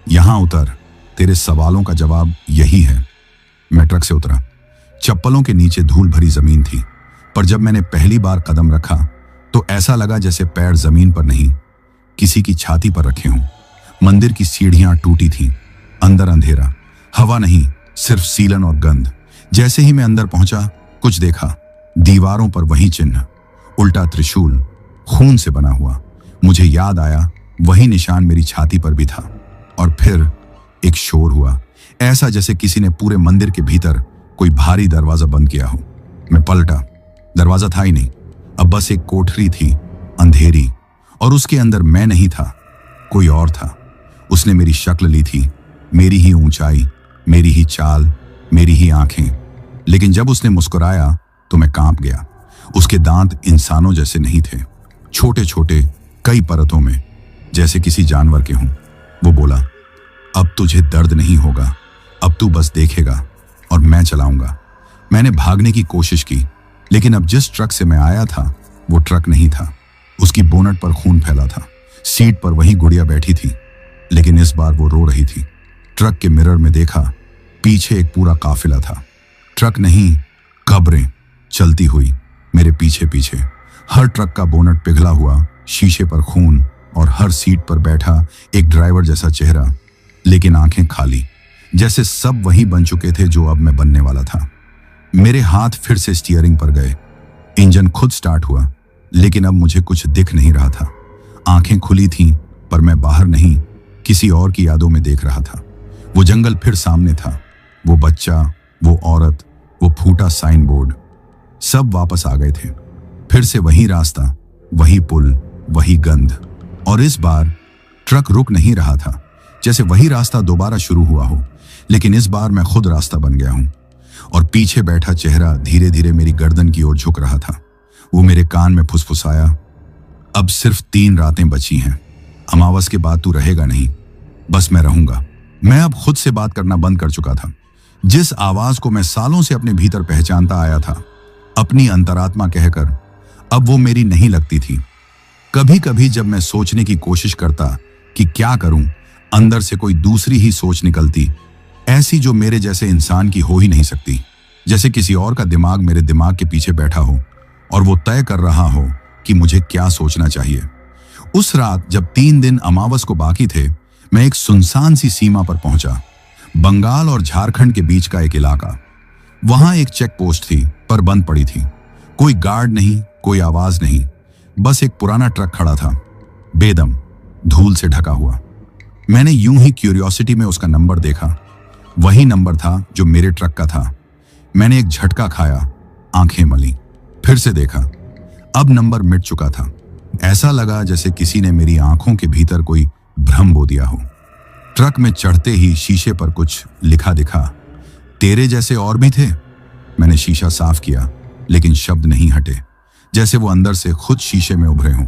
यहां उतर, तेरे सवालों का जवाब यही है। मैं ट्रक से उतरा। चप्पलों के नीचे धूल भरी जमीन थी, पर जब मैंने पहली बार कदम रखा तो ऐसा लगा जैसे पैर जमीन पर नहीं, किसी की छाती पर रखे हों। मंदिर की सीढ़ियां टूटी थीं, अंदर अंधेरा, हवा नहीं, सिर्फ सीलन और गंध। जैसे ही मैं अंदर पहुंचा, कुछ देखा। दीवारों पर वही चिन्ह, उल्टा त्रिशूल, खून से बना हुआ। मुझे याद आया, वही निशान मेरी छाती पर भी था। और फिर एक शोर हुआ, ऐसा जैसे किसी ने पूरे मंदिर के भीतर कोई भारी दरवाजा बंद किया हो। मैं पलटा। दरवाजा था ही नहीं, अब बस एक कोठरी थी, अंधेरी, और उसके अंदर मैं नहीं था, कोई और था। उसने मेरी शक्ल ली थी, मेरी ही ऊंचाई, मेरी ही चाल, मेरी ही आंखें। लेकिन जब उसने मुस्कुराया तो मैं कांप गया। उसके दांत इंसानों जैसे नहीं थे, छोटे छोटे, कई परतों में, जैसे किसी जानवर के हों। वो बोला, अब तुझे दर्द नहीं होगा, अब तू बस देखेगा और मैं चलाऊंगा। मैंने भागने की कोशिश की, लेकिन अब जिस ट्रक से मैं आया था वो ट्रक नहीं था। उसकी बोनट पर खून फैला था। सीट पर वही गुड़िया बैठी थी, लेकिन इस बार वो रो रही थी। ट्रक के मिरर में देखा, पीछे एक पूरा काफिला था। ट्रक नहीं, कब्रें चलती हुई मेरे पीछे पीछे। हर ट्रक का बोनट पिघला हुआ, शीशे पर खून, और हर सीट पर बैठा एक ड्राइवर जैसा चेहरा, लेकिन आंखें खाली, जैसे सब वही बन चुके थे जो अब मैं बनने वाला था। मेरे हाथ फिर से स्टीयरिंग पर गए। इंजन खुद स्टार्ट हुआ, लेकिन अब मुझे कुछ दिख नहीं रहा था। आंखें खुली थीं, पर मैं बाहर नहीं, किसी और की यादों में देख रहा था। वो जंगल फिर सामने था, वो बच्चा, वो औरत, वो फूटा साइन बोर्ड, सब वापस आ गए थे। फिर से वही रास्ता, वही पुल, वही गंध। और इस बार ट्रक रुक नहीं रहा था, जैसे वही रास्ता दोबारा शुरू हुआ हो, लेकिन इस बार मैं खुद रास्ता बन गया हूं। और पीछे बैठा चेहरा धीरे धीरे मेरी गर्दन की ओर झुक रहा था। वो मेरे कान में फुसफुसाया, अब सिर्फ 3 रातें बची हैं, अमावस के बाद तू रहेगा नहीं, बस मैं रहूंगा। मैं अब खुद से बात करना बंद कर चुका था। जिस आवाज को मैं सालों से अपने भीतर पहचानता आया था, अपनी अंतरात्मा कहकर, अब वो मेरी नहीं लगती थी। कभी कभी जब मैं सोचने की कोशिश करता कि क्या करूं, अंदर से कोई दूसरी ही सोच निकलती, ऐसी जो मेरे जैसे इंसान की हो ही नहीं सकती। जैसे किसी और का दिमाग मेरे दिमाग के पीछे बैठा हो और वो तय कर रहा हो कि मुझे क्या सोचना चाहिए। उस रात जब 3 दिन अमावस को बाकी थे, मैं एक सुनसान सी सीमा पर पहुंचा। बंगाल और झारखंड के बीच का एक इलाका। वहां एक चेक पोस्ट थी, पर बंद पड़ी थी। कोई गार्ड नहीं, कोई आवाज नहीं, बस एक पुराना ट्रक खड़ा था, बेदम, धूल से ढका हुआ। मैंने यूं ही क्यूरियोसिटी में उसका नंबर देखा। वही नंबर था जो मेरे ट्रक का था। मैंने एक झटका खाया, आंखें मली, फिर से देखा। अब नंबर मिट चुका था। ऐसा लगा जैसे किसी ने मेरी आंखों के भीतर कोई भ्रम बो दिया हो। ट्रक में चढ़ते ही शीशे पर कुछ लिखा दिखा, तेरे जैसे और भी थे। मैंने शीशा साफ किया, लेकिन शब्द नहीं हटे, जैसे वो अंदर से खुद शीशे में उभरे हों,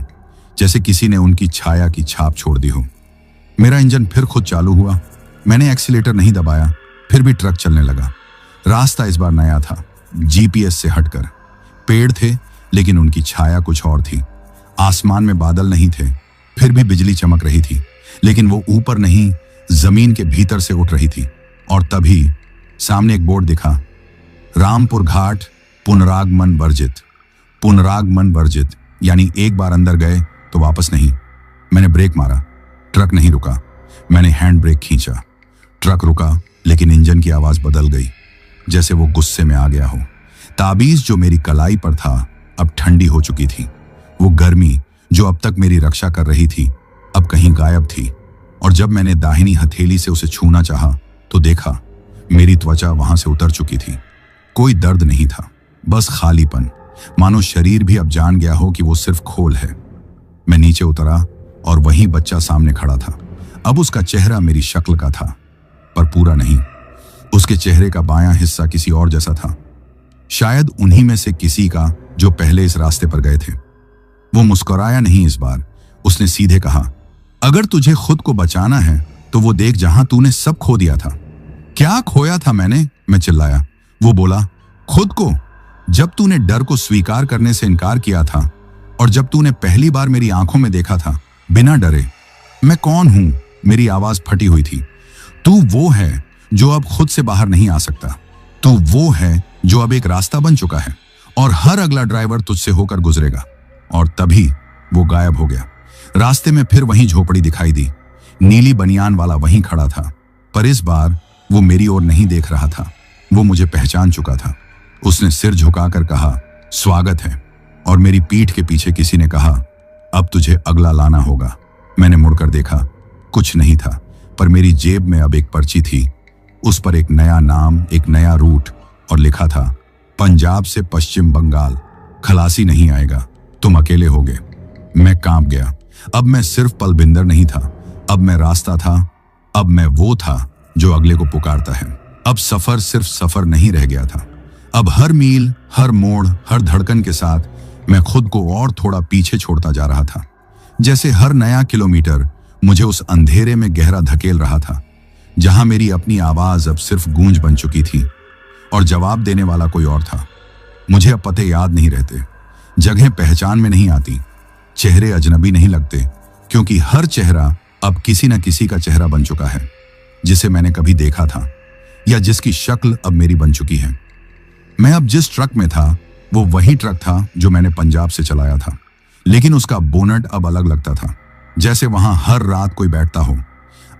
जैसे किसी ने उनकी छाया की छाप छोड़ दी हो। मेरा इंजन फिर खुद चालू हुआ। मैंने एक्सीलेटर नहीं दबाया, फिर भी ट्रक चलने लगा। रास्ता इस बार नया था, जीपीएस से हटकर। पेड़ थे, लेकिन उनकी छाया कुछ और थी। आसमान में बादल नहीं थे, फिर भी बिजली चमक रही थी, लेकिन वो ऊपर नहीं, जमीन के भीतर से उठ रही थी। और तभी सामने एक बोर्ड दिखा, रामपुर घाट पुनरागमन वर्जित। पुनरागमन वर्जित यानी एक बार अंदर गए तो वापस नहीं। मैंने ब्रेक मारा, ट्रक नहीं रुका। मैंने हैंड ब्रेक खींचा, ट्रक रुका, लेकिन इंजन की आवाज बदल गई, जैसे वो गुस्से में आ गया हो। ताबीज जो मेरी कलाई पर था अब ठंडी हो चुकी थी। वो गर्मी जो अब तक मेरी रक्षा कर रही थी अब कहीं गायब थी। और जब मैंने दाहिनी हथेली से उसे छूना चाहा तो देखा मेरी त्वचा वहां से उतर चुकी थी। कोई दर्द नहीं था, बस खालीपन, मानो शरीर भी अब जान गया हो कि वो सिर्फ खोल है। मैं नीचे उतरा और वही बच्चा सामने खड़ा था। अब उसका चेहरा मेरी शक्ल का था, पर पूरा नहीं। उसके चेहरे का बायां हिस्सा किसी और जैसा था, शायद उन्हीं में से किसी का जो पहले इस रास्ते पर गए थे। वो मुस्कुराया नहीं इस बार। उसने सीधे कहा, अगर तुझे खुद को बचाना है तो वो देख जहां तूने सब खो दिया था। क्या खोया था मैंने? मैं चिल्लाया। वो बोला, खुद को। जब तूने डर को स्वीकार करने से इनकार किया था और जब तूने पहली बार मेरी आंखों में देखा था बिना डरे। मैं कौन हूं? मेरी आवाज फटी हुई थी। तू वो है जो अब खुद से बाहर नहीं आ सकता। तू वो है जो अब एक रास्ता बन चुका है और हर अगला ड्राइवर तुझसे होकर गुजरेगा। और तभी वो गायब हो गया। रास्ते में फिर वही झोपड़ी दिखाई दी। नीली बनियान वाला वहीं खड़ा था, पर इस बार वो मेरी ओर नहीं देख रहा था। वो मुझे पहचान चुका था। उसने सिर झुकाकर कहा, स्वागत है। और मेरी पीठ के पीछे किसी ने कहा, अब तुझे अगला लाना होगा। मैंने मुड़कर देखा, कुछ नहीं था, पर मेरी जेब में अब एक पर्ची थी। उस पर एक नया नाम, एक नया रूट और लिखा था, पंजाब से पश्चिम बंगाल, खलासी नहीं आएगा, तुम अकेले होगे। मैं कांप गया। अब मैं सिर्फ पलबिंदर नहीं था, अब मैं रास्ता था। अब मैं वो था जो अगले को पुकारता है। अब सफर सिर्फ सफर नहीं रह गया था। अब हर मील, हर मोड़, हर धड़कन के साथ मैं खुद को और थोड़ा पीछे छोड़ता जा रहा था। जैसे हर नया किलोमीटर मुझे उस अंधेरे में गहरा धकेल रहा था, जहां मेरी अपनी आवाज अब सिर्फ गूंज बन चुकी थी और जवाब देने वाला कोई और था। मुझे अब पते याद नहीं रहते, जगह पहचान में नहीं आती, चेहरे अजनबी नहीं लगते, क्योंकि हर चेहरा अब किसी न किसी का चेहरा बन चुका है, जिसे मैंने कभी देखा था या जिसकी शक्ल अब मेरी बन चुकी है। मैं अब जिस ट्रक में था वो वही ट्रक था जो मैंने पंजाब से चलाया था, लेकिन उसका बोनट अब अलग लगता था। जैसे वहां हर रात कोई बैठता हो,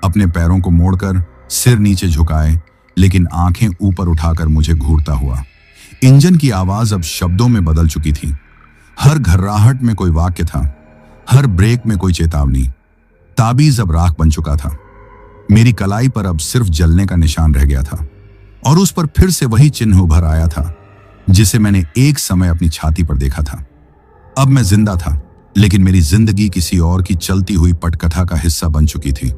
अपने पैरों को मोड़कर, सिर नीचे झुकाए, लेकिन आंखें ऊपर उठाकर मुझे घूरता हुआ। इंजन की आवाज अब शब्दों में बदल चुकी थी। हर घर्राहट में कोई वाक्य था, हर ब्रेक में कोई चेतावनी। ताबीज अब राख बन चुका था। मेरी कलाई पर अब सिर्फ जलने का निशान रह गया था और उस पर फिर से वही चिन्ह उभर आया था जिसे मैंने एक समय अपनी छाती पर देखा था। अब मैं जिंदा था, लेकिन मेरी जिंदगी किसी और की चलती हुई पटकथा का हिस्सा बन चुकी थी।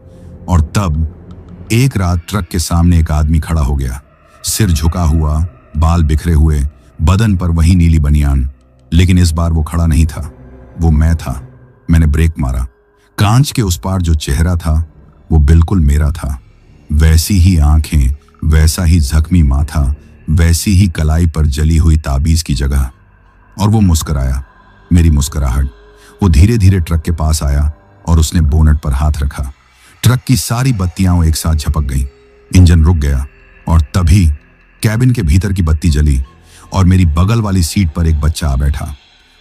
और तब एक रात ट्रक के सामने एक आदमी खड़ा हो गया, सिर झुका हुआ, बाल बिखरे हुए, बदन पर वही नीली बनियान। लेकिन इस बार वो खड़ा नहीं था, वो मैं था। मैंने ब्रेक मारा। कांच के उस पार जो चेहरा था वो बिल्कुल मेरा था। वैसी ही आंखें, वैसा ही जख्मी माथा, वैसी ही कलाई पर जली हुई ताबीज की जगह। और वो मुस्कुराया, मेरी मुस्कुराहट। वो धीरे धीरे ट्रक के पास आया और उसने बोनट पर हाथ रखा। ट्रक की सारी बत्तियां एक साथ झपक गईं। इंजन रुक गया और तभी कैबिन के भीतर की बत्ती जली और मेरी बगल वाली सीट पर एक बच्चा आ बैठा।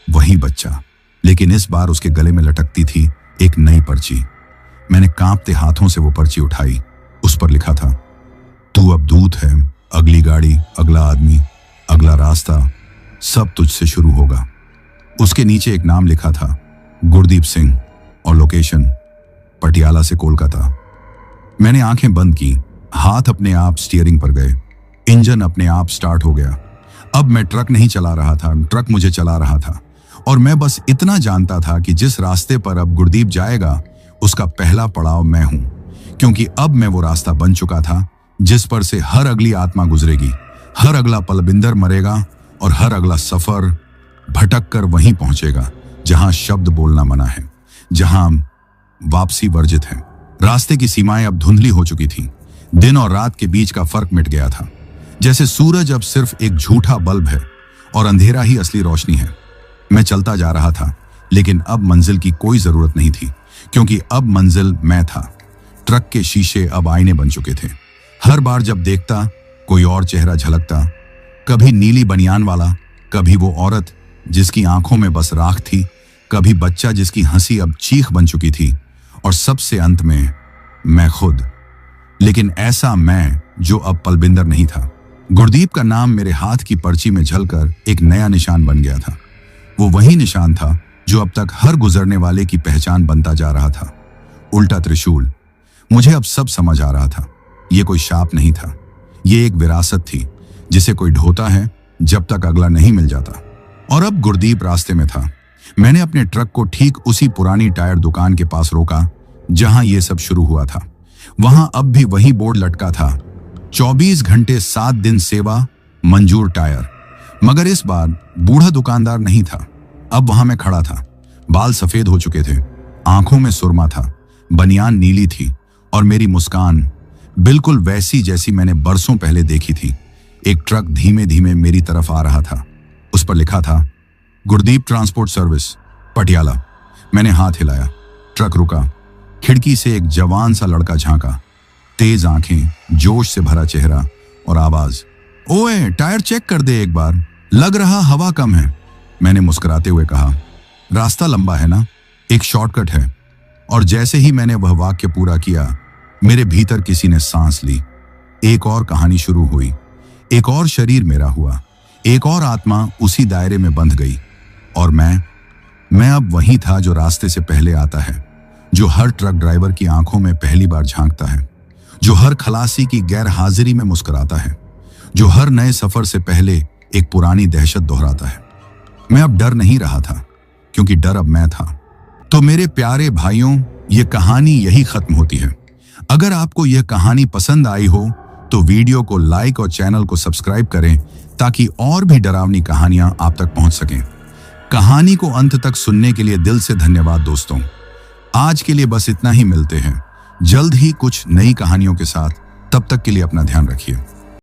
वही बच्चा, लेकिन इस बार उसके गले में लटकती थी एक नई पर्ची। मैंने कांपते हाथों से वो पर्ची उठाई। उस पर लिखा था, तू अब दूत है, अगली गाड़ी, अगला आदमी, अगला रास्ता, सब तुझसे शुरू होगा। उसके नीचे एक नाम लिखा था, गुरदीप सिंह, और लोकेशन पटियाला से कोलकाता। मैंने आंखें बंद की, हाथ अपने आप स्टीयरिंग पर गए। इंजन अपने आप स्टार्ट हो गया। अब मैं ट्रक नहीं चला रहा था, ट्रक मुझे चला रहा था। और मैं बस इतना जानता था कि जिस रास्ते पर अब गुरदीप जाएगा उसका पहला पड़ाव मैं हूं, क्योंकि अब मैं वो रास्ता बन चुका था जिस पर से हर अगली आत्मा गुजरेगी, हर अगला पलबिंदर मरेगा और हर अगला सफर भटक कर वहीं पहुंचेगा जहां शब्द बोलना मना है, जहां वापसी वर्जित है। रास्ते की सीमाएं अब धुंधली हो चुकी थी। दिन और रात के बीच का फर्क मिट गया था। जैसे सूरज अब सिर्फ एक झूठा बल्ब है और अंधेरा ही असली रोशनी है। मैं चलता जा रहा था, लेकिन अब मंजिल की कोई जरूरत नहीं थी, क्योंकि अब मंजिल मैं था। ट्रक के शीशे अब आईने बन चुके थे। हर बार जब देखता कोई और चेहरा झलकता, कभी नीली बनियान वाला, कभी वो औरत जिसकी आंखों में बस राख थी, कभी बच्चा जिसकी हंसी अब चीख बन चुकी थी, और सबसे अंत में मैं खुद। लेकिन ऐसा मैं जो अब पलबिंदर नहीं था। गुरदीप का नाम मेरे हाथ की पर्ची में झलकर एक नया निशान बन गया था। वो वही निशान था जो अब तक हर गुजरने वाले की पहचान बनता जा रहा था। उल्टा त्रिशूल। मुझे अब सब समझ आ रहा था। ये कोई शाप नहीं था, ये एक विरासत थी जिसे कोई ढोता है जब तक अगला नहीं मिल जाता। और अब गुरदीप रास्ते में था, मैंने अपने ट्रक को ठीक उसी पुरानी टायर दुकान के पास रोका जहां यह सब शुरू हुआ था। वहां अब भी वही बोर्ड लटका था, 24 घंटे 7 दिन सेवा, मंजूर टायर। मगर इस बार बूढ़ा दुकानदार नहीं था। अब वहां मैं खड़ा था। बाल सफेद हो चुके थे, आंखों में सुरमा था, बनियान नीली थी और मेरी मुस्कान बिल्कुल वैसी जैसी मैंने बरसों पहले देखी थी। एक ट्रक धीमे धीमे मेरी तरफ आ रहा था। उस पर लिखा था गुरदीप ट्रांसपोर्ट सर्विस, पटियाला। मैंने हाथ हिलाया। ट्रक रुका। खिड़की से एक जवान सा लड़का झांका। तेज आंखें, जोश से भरा चेहरा और आवाज, ओए टायर चेक कर दे एक बार, लग रहा हवा कम है। मैंने मुस्कुराते हुए कहा, रास्ता लंबा है ना, एक शॉर्टकट है। और जैसे ही मैंने वह वाक्य पूरा किया, मेरे भीतर किसी ने सांस ली। एक और कहानी शुरू हुई। एक और शरीर मेरा हुआ, एक और आत्मा उसी दायरे में बंध गई। और मैं अब वही था जो रास्ते से पहले आता है, जो हर ट्रक ड्राइवर की आंखों में पहली बार झांकता है, जो हर खलासी की गैर हाजिरी में मुस्कुराता है, जो हर नए सफर से पहले एक पुरानी दहशत दोहराता है। मैं अब डर नहीं रहा था, क्योंकि डर अब मैं था। तो मेरे प्यारे भाइयों, ये कहानी यही खत्म होती है। अगर आपको यह कहानी पसंद आई हो तो वीडियो को लाइक और चैनल को सब्सक्राइब करें, ताकि और भी डरावनी कहानियां आप तक पहुंच सकें। कहानी को अंत तक सुनने के लिए दिल से धन्यवाद दोस्तों। आज के लिए बस इतना ही। मिलते हैं जल्द ही कुछ नई कहानियों के साथ। तब तक के लिए अपना ध्यान रखिए।